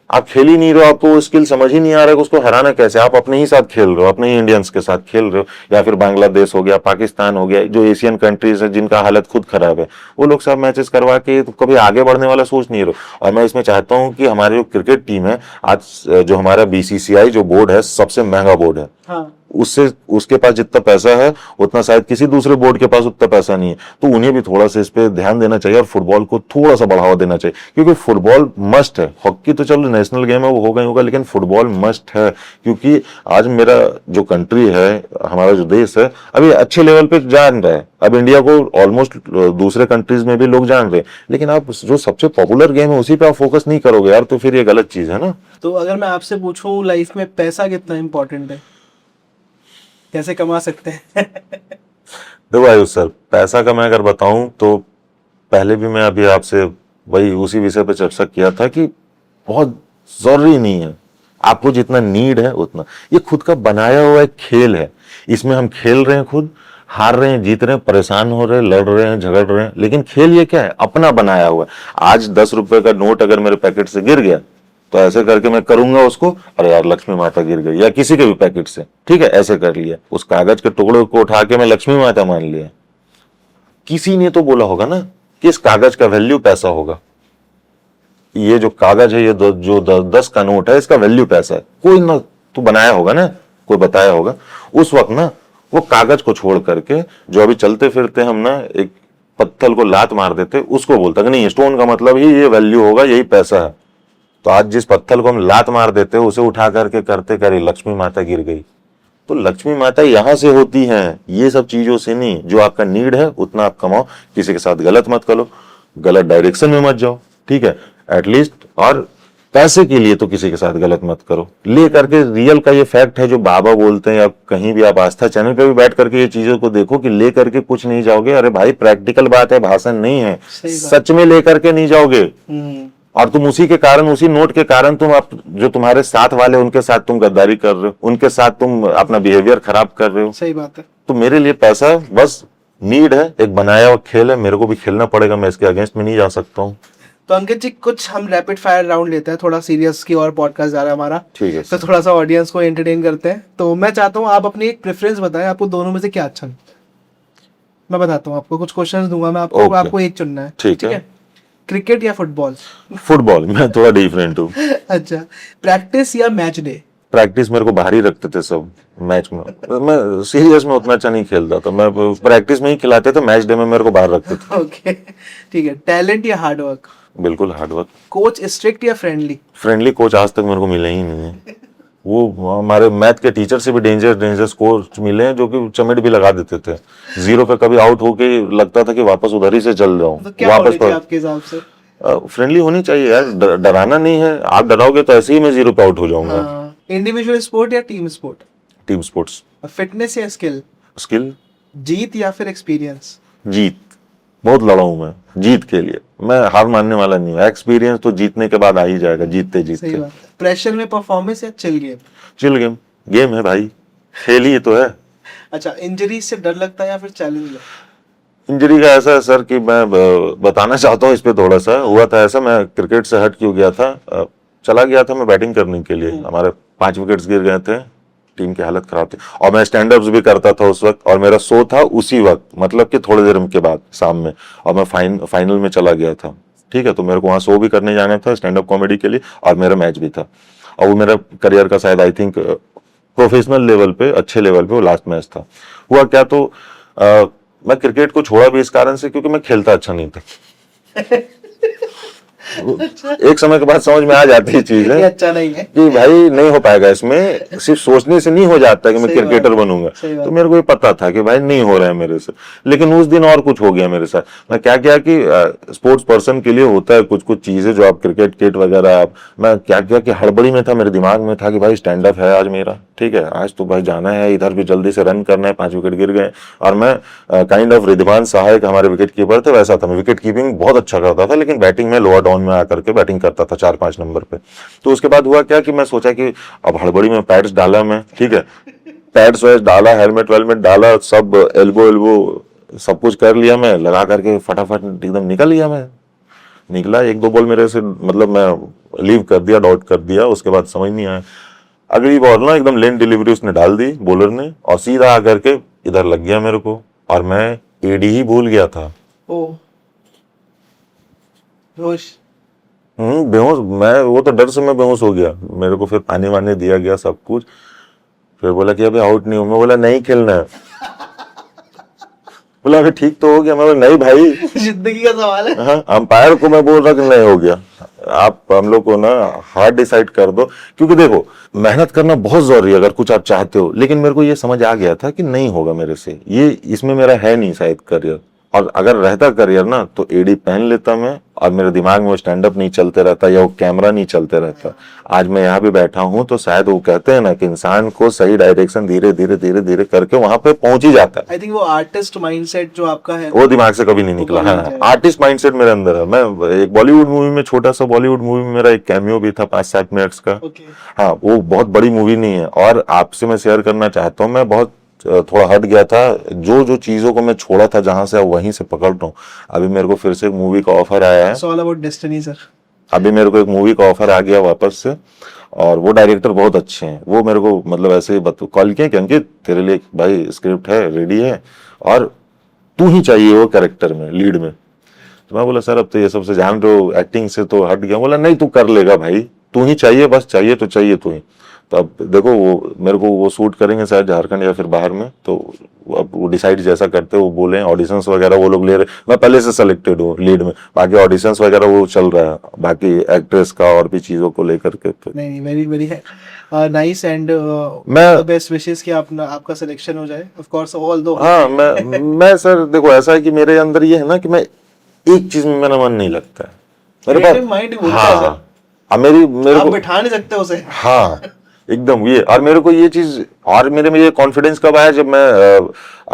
आप खेल ही नहीं रहे हो, आपको वो स्किल समझ ही नहीं आ रहा है कि उसको हराना कैसे। आप अपने ही साथ खेल रहे हो, अपने ही इंडियंस के साथ खेल रहे हो, या फिर बांग्लादेश हो गया, पाकिस्तान हो गया, जो एशियन कंट्रीज है जिनका हालत खुद खराब है, वो लोग सब मैचेस करवा के तो कभी आगे बढ़ने वाला सोच नहीं रहे। और मैं इसमें चाहता हूँ कि हमारी जो क्रिकेट टीम है आज, जो हमारा BCCI जो बोर्ड है, सबसे महंगा बोर्ड है। हाँ, उससे उसके पास जितना पैसा है उतना शायद किसी दूसरे बोर्ड के पास उतना पैसा नहीं है, तो उन्हें भी थोड़ा सा इस पे ध्यान देना चाहिए और फुटबॉल को थोड़ा सा बढ़ावा देना चाहिए, क्योंकि फुटबॉल मस्ट है। हॉकी तो चलो नेशनल गेम है, वो होगा ही होगा, लेकिन फुटबॉल मस्ट है, क्योंकि आज मेरा जो कंट्री है, हमारा जो देश है, अभी अच्छे लेवल पे जान रहा है। अब इंडिया को ऑलमोस्ट दूसरे कंट्रीज में भी लोग जान रहे हैं, लेकिन आप जो सबसे पॉपुलर गेम है उसी पे आप फोकस नहीं करोगे यार, तो फिर ये गलत चीज है ना। तो अगर मैं आपसे पूछूं लाइफ में पैसा कितना इम्पोर्टेंट है, कैसे कमा सकते हैं? देखो आयुष सर, पैसा का मैं अगर बताऊं तो पहले भी मैं अभी आपसे वही उसी विषय पे चर्चा किया था कि बहुत जरूरी नहीं है, आपको जितना नीड है उतना। ये खुद का बनाया हुआ एक खेल है, इसमें हम खेल रहे हैं, खुद हार रहे हैं, जीत रहे हैं, परेशान हो रहे हैं, लड़ रहे हैं, झगड़ रहे हैं, लेकिन खेल ये क्या है, अपना बनाया हुआ है। आज 10 रुपए का नोट अगर मेरे पैकेट से गिर गया तो ऐसे करके मैं करूंगा उसको, अरे यार लक्ष्मी माता गिर गई, या किसी के भी पैकेट से, ठीक है, ऐसे कर लिया, उस कागज के टुकड़े को उठा के मैं लक्ष्मी माता मान लिया। किसी ने तो बोला होगा ना कि इस कागज का वैल्यू पैसा होगा, ये जो कागज है, ये जो 10 का नोट है, इसका वैल्यू पैसा है। कोई ना तो बनाया होगा ना, कोई बताया होगा उस वक्त ना। वो कागज को छोड़ करके जो अभी चलते फिरते हम ना एक पत्थर को लात मार देते, उसको बोलता कि नहीं, स्टोन का मतलब ही ये वैल्यू होगा, यही पैसा है। तो आज जिस पत्थर को हम लात मार देते उसे उठा करके करते करे लक्ष्मी माता गिर गई, तो लक्ष्मी माता यहां से होती हैं, ये सब चीजों से नहीं। जो आपका नीड है उतना आप कमाओ, किसी के साथ गलत मत करो, गलत डायरेक्शन में मत जाओ, ठीक है, एटलीस्ट। और पैसे के लिए तो किसी के साथ गलत मत करो। ले करके रियल का ये फैक्ट है जो बाबा बोलते हैं, या कहीं भी आप आस्था चैनल पे भी बैठ करके ये चीजों को देखो कि ले करके कुछ नहीं जाओगे। अरे भाई प्रैक्टिकल बात है, भाषण नहीं है, सच में ले करके नहीं जाओगे। और तुम उसी के कारण, उसी नोट के कारण तुम जो तुम्हारे साथ वाले उनके साथ तुम गद्दारी कर रहे हो, उनके साथ तुम अपना बिहेवियर खराब कर रहे हो। सही बात है। तो मेरे लिए पैसा बस नीड है, एक बनाया हुआ खेल है, मेरे को भी खेलना पड़ेगा, मैं इसके अगेंस्ट में नहीं जा सकता हूँ। तो अंकित जी कुछ हम रैपिड फायर राउंड लेते हैं, थोड़ा सीरियस की और पॉडकास्ट जा रहा है हमारा, ठीक है तो थोड़ा सा ऑडियंस को एंटरटेन करते हैं। तो मैं चाहता हूँ आप अपनी एक प्रेफरेंस बताएं, आपको दोनों में से क्या अच्छा लगता है। मैं बताता हूँ आपको, कुछ क्वेश्चंस दूंगा मैं आपको, Okay. आपको एक चुनना है, ठीक है। क्रिकेट या फुटबॉल? फुटबॉल, मैं थोड़ा डिफरेंट हूँ। अच्छा, प्रैक्टिस या मैच डे? प्रैक्टिस मेरे को बाहर ही रखते थे सब, मैच में मैं सीरियस में उतना अच्छा नहीं खेलता था, मैं प्रैक्टिस में ही खिलाते थे, मैच डे में मेरे को बाहर रखते थे। ओके ठीक है। टैलेंट या हार्ड वर्क? बिल्कुल हार्ड वर्क। कोच स्ट्रिक्ट या फ्रेंडली? फ्रेंडली कोच आज तक मेरे को मिले ही नहीं है। वो हमारे मैथ के टीचर से भी डेंजरस कोच मिले हैं जो कि चमेट भी लगा देते थे, जीरो पे कभी आउट होके लगता था कि वापस उधर ही से चल जाऊं। तो क्या वापस होनी आपके हिसाब से? फ्रेंडली होनी चाहिए यार, डराना नहीं है। आप डराओगे तो ऐसे ही मैं जीरो पे आउट हो जाऊंगा। इंडिविजुअल स्पोर्ट या team sport? Team sports. Fitness या स्किल? स्किल। जीत या फिर एक्सपीरियंस? जीत। बहुत लड़ा हूं मैं जीत के लिए, मैं हार मानने वाला नहीं हूँ। एक्सपीरियंस तो जीतने के बाद आ ही जाएगा, जीतते सही जीतते। बात है। प्रेशर में परफॉर्मेंस या chill game? Chill game, game है भाई, खेल ही तो है। अच्छा, इंजरी से डर लगता है या फिर चैलेंज? इंजरी का ऐसा है सर कि मैं बताना चाहता हूँ इस पे। थोड़ा सा हुआ था ऐसा, मैं क्रिकेट से हट क्यों गया था, चला गया था मैं बैटिंग करने के लिए, हमारे 5 विकेट्स गिर गए थे, टीम की हालत खराब थी, और मैं स्टैंड अप्स भी करता था उस वक्त, और मेरा शो था उसी वक्त, मतलब कि थोड़ी देर के बाद शाम में, और मैं फाइनल में चला गया था, ठीक है। तो मेरे को वहाँ शो भी करने जाना था स्टैंड अप कॉमेडी के लिए, और मेरा मैच भी था, और वो मेरा करियर का शायद आई थिंक प्रोफेशनल लेवल पे, अच्छे लेवल पे वो लास्ट मैच था। हुआ क्या, तो मैं क्रिकेट को छोड़ा भी इस कारण से क्योंकि मैं खेलता अच्छा नहीं था। एक समय के बाद समझ में आ जाती है चीज है, अच्छा नहीं है कि भाई नहीं हो पाएगा इसमें, सिर्फ सोचने से नहीं हो जाता कि मैं क्रिकेटर बनूंगा। तो मेरे को ये पता था कि भाई नहीं हो रहा है मेरे से, लेकिन उस दिन और कुछ हो गया मेरे साथ। मैं क्या किया कि स्पोर्ट्स पर्सन के लिए होता है कुछ कुछ चीजें जो आप क्रिकेट किट वगैरह, आप, मैं क्या किया कि हड़बड़ी में था, मेरे दिमाग में था कि भाई स्टैंड अप है आज मेरा, ठीक है, आज तो भाई जाना है, इधर भी जल्दी से रन करना है, 5 विकेट गिर गए, और मैं काइंड ऑफ रिद्धिमान सहायक हमारे विकेट कीपर थे वैसा था, मैं विकेट कीपिंग बहुत अच्छा करता था, लेकिन बैटिंग में लोअर डाउन में आकर के बैटिंग करता था 4-5 नंबर पे। तो उसके बाद हुआ क्या कि मैं सोचा कि अब हड़बड़ी में पैड्स डाला मैं, ठीक है, पैड्स वैड्स डाला, हेलमेट वेलमेट डाला, सब एल्बो सब कुछ कर लिया, मैं लगा करके फटाफट एकदम निकल गया। मैं निकला, 1-2 बॉल मेरे से, मतलब मैं लीव कर दिया, डॉट कर दिया, उसके बाद समझ नहीं आया। अगली बॉल ना एकदम लेन डिलीवरी उसने डाल दी बॉलर ने, और सीधा आकर के इधर लग गया मेरे को, और मैं एडी ही भूल गया था। ओ रोश, बेहोश मैं, वो तो डर से मैं बेहोश हो गया, मेरे को फिर पानी वानी दिया गया सब कुछ। फिर बोला कि अभी आउट नहीं हूं। मैं बोला नहीं खेलना है। बोला अभी ठीक तो हो गया। मैं बोला नहीं भाई, जिंदगी का सवाल है। हाँ अंपायर को मैं बोल रहा कि नहीं हो गया, आप हम लोग को ना हार्ड डिसाइड कर दो। क्योंकि देखो मेहनत करना बहुत जरूरी है अगर कुछ आप चाहते हो, लेकिन मेरे को ये समझ आ गया था कि नहीं होगा मेरे से, ये इसमें मेरा है नहीं शायद करियर। और अगर रहता करियर ना तो एडी पहन लेता मैं, और मेरे दिमाग में वो स्टैंड अप नहीं चलते रहता या वो कैमरा नहीं चलते रहता। आज मैं यहाँ भी बैठा हूँ तो शायद वो कहते हैं ना कि इंसान को सही डायरेक्शन धीरे धीरे धीरे धीरे करके वहां पे पहुंच ही जाता है। आई थिंक वो आर्टिस्ट माइंडसेट जो आपका है वो दिमाग से कभी नहीं निकला। कभी नहीं हाँ, जाएगा। आर्टिस्ट माइंडसेट मेरे अंदर है। मैं एक बॉलीवुड मूवी में, छोटा सा बॉलीवुड मूवी में मेरा एक कैमियो भी था 5-7 मिनट्स का। ओके। हाँ, वो बहुत बड़ी मूवी नहीं है। और आपसे मैं शेयर करना चाहता हूँ, मैं बहुत थोड़ा हट गया था, जो जो चीजों को मैं छोड़ा था जहां से, अब वहीं से पकड़ रहा हूँ। अभी मेरे को फिर से एक मूवी का ऑफर आया है। It's all about destiny sir. अभी मेरे को एक मूवी का ऑफर आ गया वापस से, और वो डायरेक्टर बहुत अच्छे हैं। वो मेरे को मतलब ऐसे ही कॉल किए कि अंकित तेरे लिए भाई स्क्रिप्ट है, रेडी है, और तू ही चाहिए वो कैरेक्टर में, लीड में। तो मैं बोला सर अब तो ये सबसे जान रहे हो, एक्टिंग से तो हट गया। बोला नहीं तू कर लेगा भाई, तू ही चाहिए, बस चाहिए तो चाहिए तू ही। तो अब देखो वो मेरे को वो शूट करेंगे शायद झारखंड या फिर बाहर में, तो अब वो डिसाइड जैसा करते वो बोले। ऑडिशंस वगैरह वो लोग ले रहे, मैं पहले से सेलेक्टेड हूँ लीड में, बाकी ऑडिशंस वगैरह वो चल रहा है, बाकी एक्ट्रेस का और भी चीजों को लेकर के। तो नहीं वेरी वेरी नाइस एंड मैं बेस्ट विशेस कि आपका सिलेक्शन हो जाए ऑफ कोर्स ऑल दो। हाँ मैं सर देखो ऐसा है कि मेरे अंदर ये है ना कि मैं एक चीज में मेरा मन नहीं लगता है मेरे Creative mind ही पास। बोलता है हाँ, सर। अब मेरे आप को बिठा नहीं सकते उसे। हाँ एकदम ये, और मेरे को ये चीज, और मेरे में ये कॉन्फिडेंस कब आया जब मैं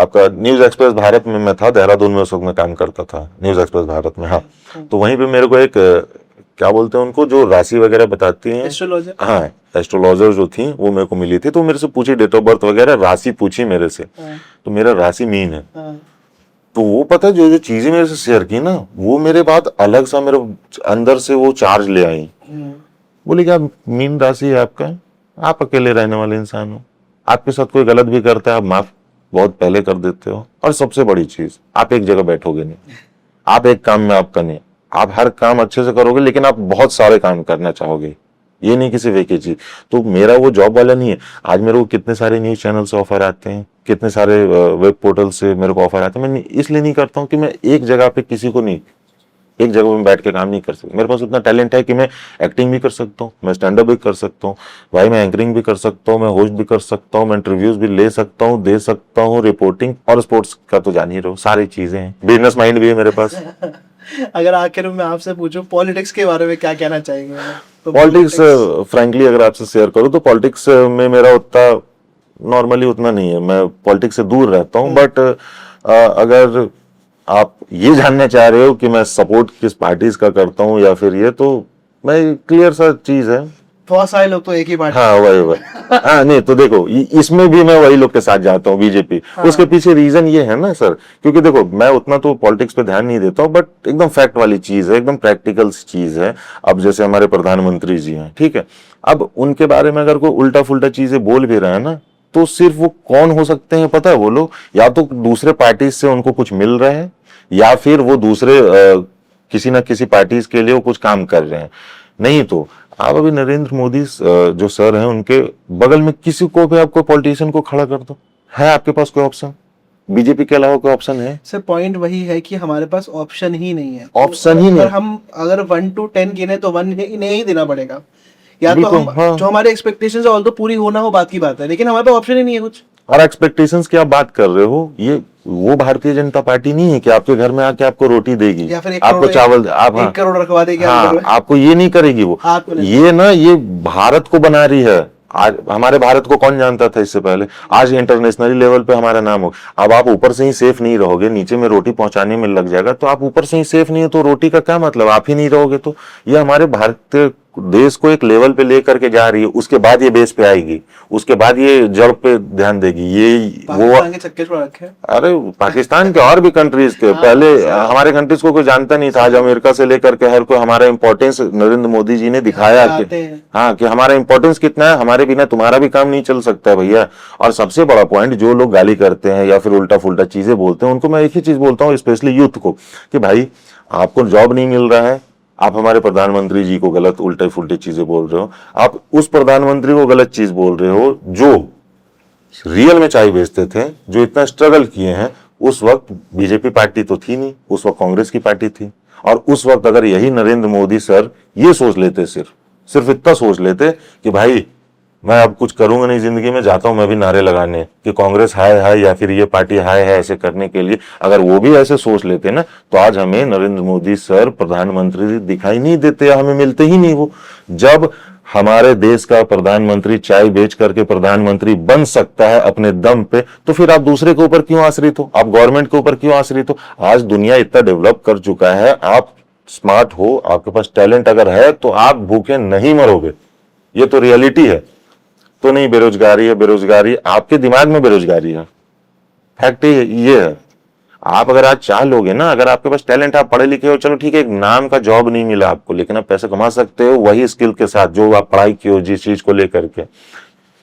आपका न्यूज एक्सप्रेस भारत में मैं था, देहरादून में उस वक्त मैं काम करता था न्यूज एक्सप्रेस भारत में। हाँ, तो वहीं पे मेरे को एक क्या बोलते हैं उनको, जो राशि वगैरह बताती हैं, एस्ट्रोलॉजर। हाँ एस्ट्रोलॉजर जो थी वो मेरे को मिली थी। तो मेरे से पूछी डेट ऑफ बर्थ वगैरह, राशि पूछी मेरे से, तो मेरा राशि मीन है। तो वो पता है जो जो चीजें मेरे से शेयर की ना, वो मेरे बाद अलग सा मेरे अंदर से वो चार्ज ले आई। बोले क्या मीन राशि है आपका, आप अकेले रहने वाले इंसान हो, आपके साथ कोई गलत भी करता है आप माफ बहुत पहले कर देते हो, और सबसे बड़ी चीज आप एक जगह बैठोगे नहीं, आप एक काम में आपका नहीं, आप हर काम अच्छे से करोगे लेकिन आप बहुत सारे काम करना चाहोगे, ये नहीं कि सिर्फ एक ही चीज। तो मेरा वो जॉब वाला नहीं है। आज मेरे को कितने सारे न्यूज चैनल से ऑफर आते हैं, कितने सारे वेब पोर्टल से मेरे को ऑफर आते हैं। मैं इसलिए नहीं करता हूँ कि मैं एक जगह पे किसी को नहीं, एक जगह में बैठ के काम नहीं कर सकता। मेरे पास उतना टैलेंट है कि मैं एक्टिंग भी कर सकता हूँ, मैं स्टैंड अप भी कर सकता हूँ भाई, मैं एंकरिंग भी कर सकता हूँ, मैं होस्ट भी कर सकता हूँ, मैं इंटरव्यूज भी ले सकता हूँ, दे सकता हूँ, रिपोर्टिंग, और स्पोर्ट्स का तो जान ही रहो, सारी चीजें हैं, बिजनेस माइंड भी है मेरे पास। अगर आखिर में आपसे पूछूं पॉलिटिक्स के बारे में क्या कहना चाहेंगे? तो पॉलिटिक्स फ्रैंकली अगर आपसे शेयर करूँ तो पॉलिटिक्स में मेरा उतना नॉर्मली उतना नहीं है, मैं पॉलिटिक्स से दूर रहता हूँ। बट अगर आप ये जानना चाह रहे हो कि मैं सपोर्ट किस पार्टीज का करता हूँ या फिर ये, तो मैं क्लियर सा चीज है, बहुत सारे लोग तो एक ही पार्टी। हाँ वही हाँ नहीं तो देखो इसमें भी मैं वही लोग के साथ जाता हूँ, बीजेपी। हाँ। उसके पीछे रीजन ये है ना सर, क्योंकि देखो मैं उतना तो पॉलिटिक्स पे ध्यान नहीं देता हूँ, बट एकदम फैक्ट वाली चीज है, एकदम प्रैक्टिकल चीज है। अब जैसे हमारे प्रधानमंत्री जी हैं, ठीक है, अब उनके बारे में अगर कोई उल्टा फुल्टा चीजें बोल भी रहे हैं ना, तो सिर्फ वो कौन हो सकते हैं पता है? वो लोग या तो दूसरे पार्टी से उनको कुछ मिल रहा है, या फिर वो दूसरे किसी ना किसी पार्टीज के लिए वो कुछ काम कर रहे हैं। नहीं तो आप अभी नरेंद्र मोदी जो सर हैं, उनके बगल में किसी को भी आपको पॉलिटिशियन को खड़ा कर दो, है आपके पास कोई ऑप्शन? बीजेपी के अलावा कोई ऑप्शन है? सर पॉइंट वही है कि हमारे पास ऑप्शन ही नहीं है। ऑप्शन ही नहीं। हम अगर 1 to 10 गिने तो 1 इन्हें ही देना पड़ेगा, या तो हम हाँ। जो हमारे एक्सपेक्टेशंस है ऑल तो पूरी होना हो बात की बात है, लेकिन हमारे पास ऑप्शन ही नहीं है कुछ। और एक्सपेक्टेशंस की आप बात कर रहे हो, ये वो भारतीय जनता पार्टी नहीं है कि आपके घर में आके आपको रोटी देगी या फिर आपको चावल, आप 1 करोड़ रखवा देगी। हाँ, आपको ये नहीं करेगी वो। ये ना ये भारत को बना रही है। आज हमारे भारत को कौन जानता था इससे पहले? आज इंटरनेशनल लेवल पे हमारा नाम हो। अब आप ऊपर से ही सेफ नहीं रहोगे, नीचे में रोटी पहुंचाने में लग जाएगा, तो आप ऊपर से ही सेफ नहीं है तो रोटी का क्या मतलब? आप ही नहीं रहोगे तो। ये हमारे भारतीय देश को एक लेवल पे लेकर के जा रही है, उसके बाद ये बेस पे आएगी, उसके बाद ये जड़ पे ध्यान देगी। ये वो के चक्के छोड़ रखे। अरे पाकिस्तान के और भी कंट्रीज के पहले हमारे कंट्रीज को कोई जानता नहीं था। आज अमेरिका से लेकर के हर कोई हमारा इंपॉर्टेंस नरेंद्र मोदी जी ने दिखाया कि हाँ कि हमारा इंपॉर्टेंस कितना है, हमारे बिना तुम्हारा भी काम नहीं चल सकता है भैया। और सबसे बड़ा पॉइंट, जो लोग गाली करते हैं या फिर उल्टा फुल्टा चीजें बोलते हैं, उनको मैं एक ही चीज बोलता हूँ, स्पेशली यूथ को, कि भाई आपको जॉब नहीं मिल रहा है, आप हमारे प्रधानमंत्री जी को गलत उल्टे फुल्टे चीजें बोल रहे हो, आप उस प्रधानमंत्री को गलत चीज बोल रहे हो जो रियल में चाय बेचते थे, जो इतना स्ट्रगल किए हैं, उस वक्त बीजेपी पार्टी तो थी नहीं, उस वक्त कांग्रेस की पार्टी थी। और उस वक्त अगर यही नरेंद्र मोदी सर ये सोच लेते, सिर्फ इतना सोच लेते कि भाई मैं अब कुछ करूंगा नहीं जिंदगी में, जाता हूं मैं भी नारे लगाने कि कांग्रेस हाय हाय या फिर ये पार्टी हाय है ऐसे करने के लिए, अगर वो भी ऐसे सोच लेते ना, तो आज हमें नरेंद्र मोदी सर प्रधानमंत्री दिखाई नहीं देते, हमें मिलते ही नहीं वो। जब हमारे देश का प्रधानमंत्री चाय बेच करके प्रधानमंत्री बन सकता है अपने दम पे, तो फिर आप दूसरे के ऊपर क्यों आश्रित हो, आप गवर्नमेंट के ऊपर क्यों आश्रित हो? आज दुनिया इतना डेवलप कर चुका है, आप स्मार्ट हो, आपके पास टैलेंट अगर है तो आप भूखे नहीं मरोगे, ये तो रियलिटी है। तो नहीं बेरोजगारी है, बेरोजगारी आपके दिमाग में बेरोजगारी है, फैक्ट ये है। आप अगर आज चाह लोगे ना, अगर आपके पास टैलेंट, आप पढ़े लिखे हो, चलो ठीक है एक नाम का जॉब नहीं मिला आपको, लेकिन आप पैसे कमा सकते हो वही स्किल के साथ जो आप पढ़ाई की हो, जिस चीज को लेकर के।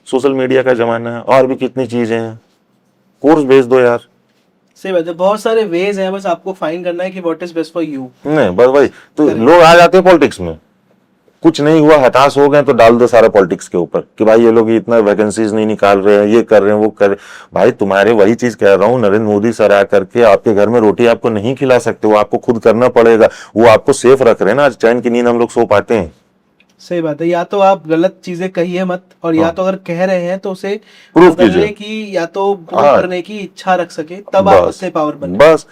सोशल मीडिया का जमाना है, और भी कितनी चीजें हैं, कोर्स भेज दो यार। सही बात है, बहुत सारे वेज हैं, बस आपको फाइंड करना है कि what is best for you. नहीं बस भाई, तो लोग आ जाते हैं पॉलिटिक्स में, कुछ नहीं हुआ, हताश हो गए तो डाल दो सारा पॉलिटिक्स के ऊपर कि भाई ये लोग इतना वैकेंसीज नहीं निकाल रहे हैं, ये कर रहे हैं, वो कर रहे हैं। भाई तुम्हारे वही चीज कह रहा हूँ, नरेंद्र मोदी सर आ करके आपके घर में रोटी आपको नहीं खिला सकते, वो आपको खुद करना पड़ेगा, वो आपको सेफ रख रहे हैं ना, आज चैन की नींद हम लोग सो पाते हैं। सही बात है, या तो आप गलत चीजें कहिए मत, और या तो अगर कह रहे हैं तो उसे प्रूफ बदलने कीजिए। की या तो वो हाँ। करने की इच्छा रख सके, तब आप बस उससे पावर बने। बस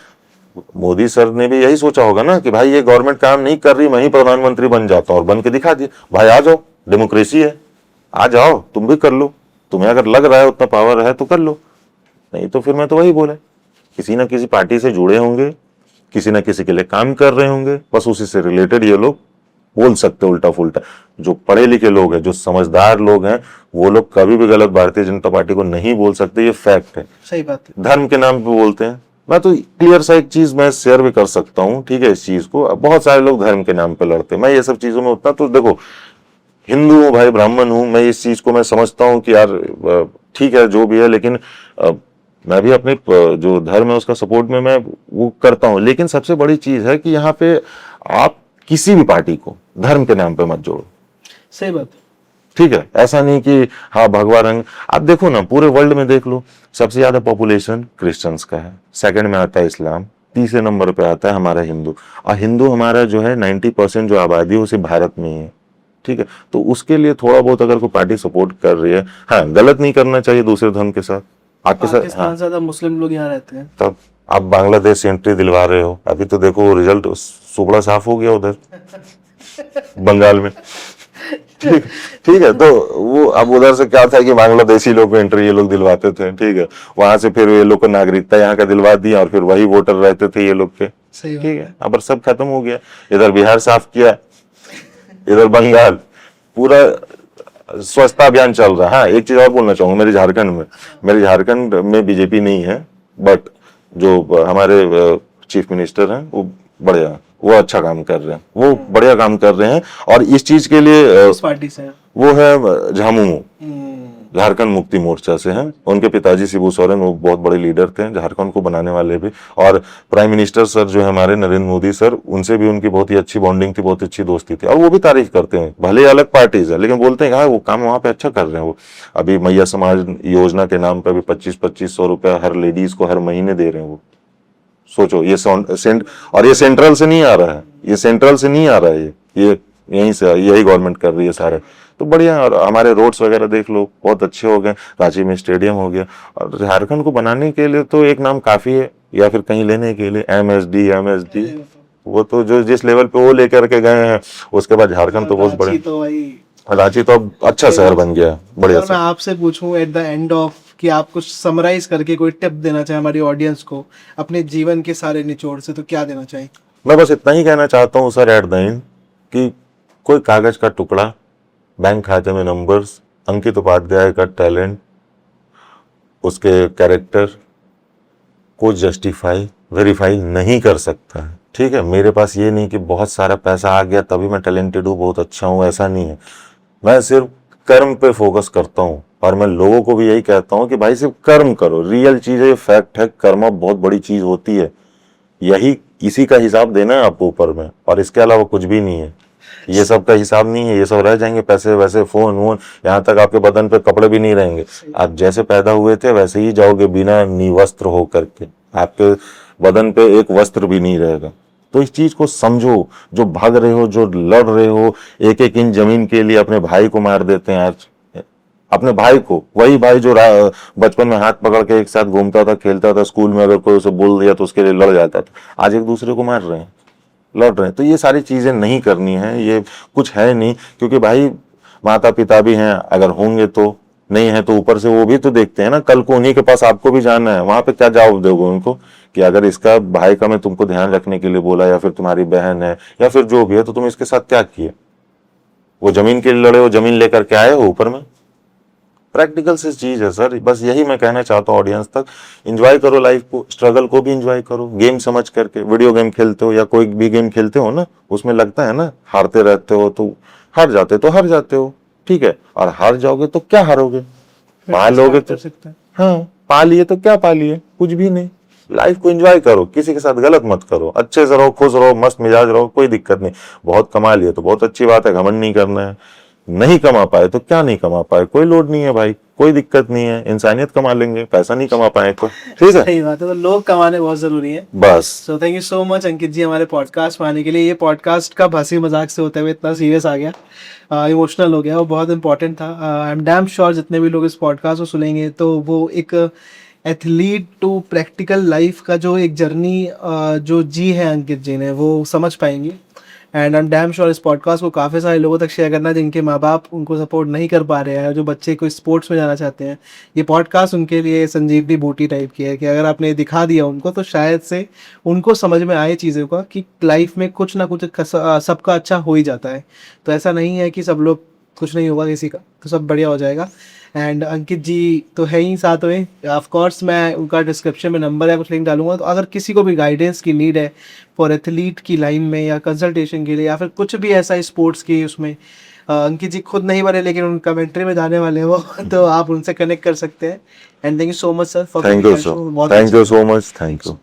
मोदी सर ने भी यही सोचा होगा ना कि भाई ये गवर्नमेंट काम नहीं कर रही, मैं ही प्रधानमंत्री बन जाता हूँ, और बन के दिखा दिया। भाई आ जाओ, डेमोक्रेसी है, आ जाओ, तुम भी कर लो, तुम्हें अगर लग रहा है उतना पावर है तो कर लो, नहीं तो फिर मैं तो वही बोला, किसी ना किसी पार्टी से जुड़े होंगे, किसी ना किसी के लिए काम कर रहे होंगे, बस उसी से रिलेटेड ये लोग बोल सकते उल्टा फुल्टा। जो पढ़े लिखे लोग हैं, जो समझदार लोग हैं, वो लोग कभी भी गलत भारतीय जनता पार्टी को नहीं बोल सकते, ये फैक्ट है। सही बात है। धर्म के नाम पे बोलते हैं। मैं तो क्लियर सा एक चीज मैं शेयर भी कर सकता हूँ, ठीक है, इस चीज को बहुत सारे लोग धर्म के नाम पे लड़ते हैं, मैं ये सब चीजों में उतना, तो देखो हिंदू हूँ भाई, ब्राह्मण हूँ, मैं इस चीज को मैं समझता हूँ कि यार ठीक है जो भी है, लेकिन मैं भी अपने जो धर्म है उसका सपोर्ट में मैं वो करता हूँ। लेकिन सबसे बड़ी चीज है कि यहाँ पे आप किसी भी पार्टी को धर्म के नाम पे मत जोड़ो। सही बात है। ठीक है, ऐसा नहीं कि हाँ भगवा रंग, आप देखो ना पूरे वर्ल्ड में देख लो, सबसे ज्यादा पॉपुलेशन क्रिश्चियंस का है, सेकंड में आता है इस्लाम, तीसरे नंबर पे आता है हमारा हिंदू। और हिंदू हमारा जो है 90% जो आबादी है वो सिर्फ भारत में ही है। ठीक है, तो उसके लिए थोड़ा बहुत अगर कोई पार्टी सपोर्ट कर रही है, हाँ गलत नहीं करना चाहिए दूसरे धर्म के साथ, आपके साथ। पाकिस्तान हाँ, से ज्यादा मुस्लिम लोग यहाँ रहते हैं। तब आप बांग्लादेश से एंट्री दिलवा रहे हो, अभी तो देखो रिजल्ट सुबड़ा साफ हो गया उधर बंगाल में। ठीक ठीक है, तो वो अब उधर से क्या था कि बांग्लादेशी लोग को एंट्री ये लोग दिलवाते थे, ठीक है, वहां से फिर ये लोग को नागरिकता यहाँ का दिलवा दिया, और फिर वही वोटर रहते थे ये लोग के। सही बात ठीक है, अब सब खत्म हो गया, इधर बिहार साफ किया, इधर बंगाल, पूरा स्वच्छता अभियान चल रहा है। हाँ एक चीज और बोलना चाहूंगा, मेरे झारखंड में बीजेपी नहीं है, बट जो हमारे चीफ मिनिस्टर हैं वो बढ़िया, वो अच्छा काम कर रहे हैं, वो बढ़िया काम कर रहे हैं। और इस चीज के लिए उस पार्टी से वो है झामुमो, झारखंड मुक्ति मोर्चा से हैं, उनके पिताजी शिबू सोरेन वो बहुत बड़े लीडर थे, झारखंड को बनाने वाले भी। और प्राइम मिनिस्टर सर जो है हमारे नरेंद्र मोदी सर, उनसे भी उनकी बहुत ही अच्छी बॉन्डिंग थी, बहुत अच्छी दोस्ती थी, और वो भी तारीफ करते हैं, भले अलग पार्टीज है लेकिन बोलते हैं हाँ वो काम वहां पे अच्छा कर रहे हैं। वो अभी मैया समाज योजना के नाम पे अभी 2500 रुपया हर लेडीज को हर महीने दे रहे हैं। वो सोचो, ये और ये सेंट्रल से नहीं आ रहा है, ये सेंट्रल से नहीं आ रहा है, ये यहीं से यही गवर्नमेंट कर रही है सारे, तो बढ़िया। और हमारे रोड्स वगैरह देख लो बहुत अच्छे हो गए, रांची में स्टेडियम हो गया, और झारखंड को बनाने के लिए तो एक नाम काफी है, या फिर कहीं लेने के लिए एमएसडी वो तो जो जिस लेवल पे वो लेकर के गए हैं, उसके बाद झारखंड तो बहुत बड़े, रांची तो अब अच्छा शहर बन गया, बढ़िया। मैं आपसे पूछूं एट द एंड ऑफ कि आप कुछ समराइज करके कोई टिप देना चाहे हमारी ऑडियंस को अपने जीवन के सारे निचोड़ से, तो क्या देना चाहिए? मैं बस इतना ही कहना चाहता हूँ सर एट द एंड, कि कोई कागज का टुकड़ा, बैंक खाते में नंबर्स, अंकित उपाध्याय का टैलेंट, उसके कैरेक्टर को जस्टिफाई वेरीफाई नहीं कर सकता है। ठीक है, मेरे पास ये नहीं कि बहुत सारा पैसा आ गया तभी मैं टैलेंटेड हूँ, बहुत अच्छा हूँ, ऐसा नहीं है। मैं सिर्फ कर्म पे फोकस करता हूँ, और मैं लोगों को भी यही कहता हूँ कि भाई सिर्फ कर्म करो, रियल चीज है, फैक्ट है, कर्म बहुत बड़ी चीज होती है, यही इसी का हिसाब देना है आपको ऊपर में, और इसके अलावा कुछ भी नहीं है। ये सब का हिसाब नहीं है, ये सब रह जाएंगे, पैसे वैसे, फोन वोन, यहाँ तक आपके बदन पे कपड़े भी नहीं रहेंगे। आप जैसे पैदा हुए थे वैसे ही जाओगे, बिना निवस्त्र हो करके। आपके बदन पे एक वस्त्र भी नहीं रहेगा। तो इस चीज को समझो, जो भाग रहे हो, जो लड़ रहे हो, एक एक इंच जमीन के लिए अपने भाई को मार देते हैं आज। अपने भाई को, वही भाई जो बचपन में हाथ पकड़ के एक साथ घूमता था, खेलता था, स्कूल में अगर कोई उसे बोल दिया तो उसके लिए लड़ जाता था, आज एक दूसरे को मार रहे हैं, लड़ रहे हैं। तो ये सारी चीजें नहीं करनी है, ये कुछ है नहीं। क्योंकि भाई माता पिता भी हैं, अगर होंगे तो, नहीं है तो ऊपर से वो भी तो देखते हैं ना, कल को उन्हीं के पास आपको भी जाना है, वहां पे क्या जवाब दोगे उनको कि अगर इसका भाई का मैं तुमको ध्यान रखने के लिए बोला, या फिर तुम्हारी बहन है, या फिर जो भी है, तो तुम इसके साथ क्या किए? वो जमीन के लिए लड़े हो, जमीन लेकर के आए हो ऊपर में। प्रैक्टिकल सी चीज है सर, बस यही मैं कहना चाहता हूँ ऑडियंस तक। एंजॉय करो लाइफ को, स्ट्रगल को भी एंजॉय करो, गेम समझ करके। वीडियो गेम खेलते हो या कोई भी गेम खेलते हो ना, उसमें लगता है ना हारते रहते हो, तो हार जाते हो, ठीक है। और हार जाओगे तो क्या हारोगे? पा लोगे तो, हाँ, पा लिए तो क्या पा लिए? कुछ भी नहीं। लाइफ को एंजॉय करो, किसी के साथ गलत मत करो, अच्छे से रहो, खुश रहो, मस्त मिजाज रहो, कोई दिक्कत नहीं। बहुत कमा लिए तो बहुत अच्छी बात है, घमंड नहीं करना है। नहीं कमा पाए तो क्या नहीं कमा पाए, कोई लोड नहीं है भाई, कोई दिक्कत नहीं है, इंसानियत कमा लेंगे, पैसा नहीं कमा पाए तो ठीक है। सही बात है, तो लोग कमाने बहुत जरूरी है। बस। So thank you so much Ankit ji हमारे पॉडकास्ट में आने के लिए। ये पॉडकास्ट का हंसी मजाक से होते हुए इतना सीरियस आ गया, इमोशनल हो गया, वो बहुत इंपॉर्टेंट था। आई एम डैम श्योर जितने भी लोग इस पॉडकास्ट को सुनेंगे तो वो एक एथलीट टू प्रैक्टिकल लाइफ का जो एक जर्नी जो जी है अंकित जी ने, वो समझ पाएंगे। And I am damn sure इस पॉडकास्ट को काफ़ी सारे लोगों तक शेयर करना जिनके माँ बाप उनको सपोर्ट नहीं कर पा रहे हैं, जो बच्चे कोई स्पोर्ट्स में जाना चाहते हैं। ये पॉडकास्ट उनके लिए संजीवनी बूटी टाइप की है कि अगर आपने दिखा दिया उनको तो शायद से उनको समझ में आए चीज़ों का कि लाइफ में कुछ ना कुछ सबका अच्छा हो ही जाता है। तो ऐसा नहीं है कि सब लोग, कुछ नहीं होगा किसी का, तो सब बढ़िया हो जाएगा। एंड अंकित जी तो है ही साथ में, ऑफ कोर्स मैं उनका डिस्क्रिप्शन में नंबर या कुछ लिंक डालूंगा। तो अगर किसी को भी गाइडेंस की नीड है फॉर एथलीट की लाइन में, या कंसल्टेशन के लिए, या फिर कुछ भी ऐसा स्पोर्ट्स की उसमें, अंकित जी खुद नहीं बने लेकिन उन कमेंट्री में जाने वाले हैं वो तो आप उनसे कनेक्ट कर सकते हैं। And thank you so much sir for thank you so much, thank you.